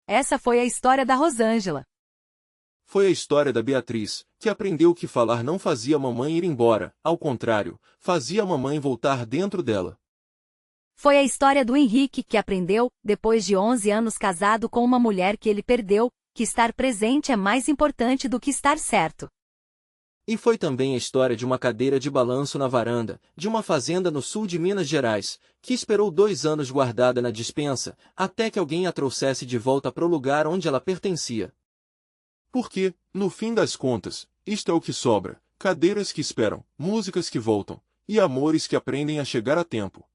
Essa foi a história da Rosângela. Foi a história da Beatriz, que aprendeu que falar não fazia a mamãe ir embora, ao contrário, fazia a mamãe voltar dentro dela. Foi a história do Henrique que aprendeu, depois de 11 anos casado com uma mulher que ele perdeu, que estar presente é mais importante do que estar certo. E foi também a história de uma cadeira de balanço na varanda, de uma fazenda no sul de Minas Gerais, que esperou 2 anos guardada na despensa, até que alguém a trouxesse de volta para o lugar onde ela pertencia. Porque, no fim das contas, isto é o que sobra: cadeiras que esperam, músicas que voltam, e amores que aprendem a chegar a tempo.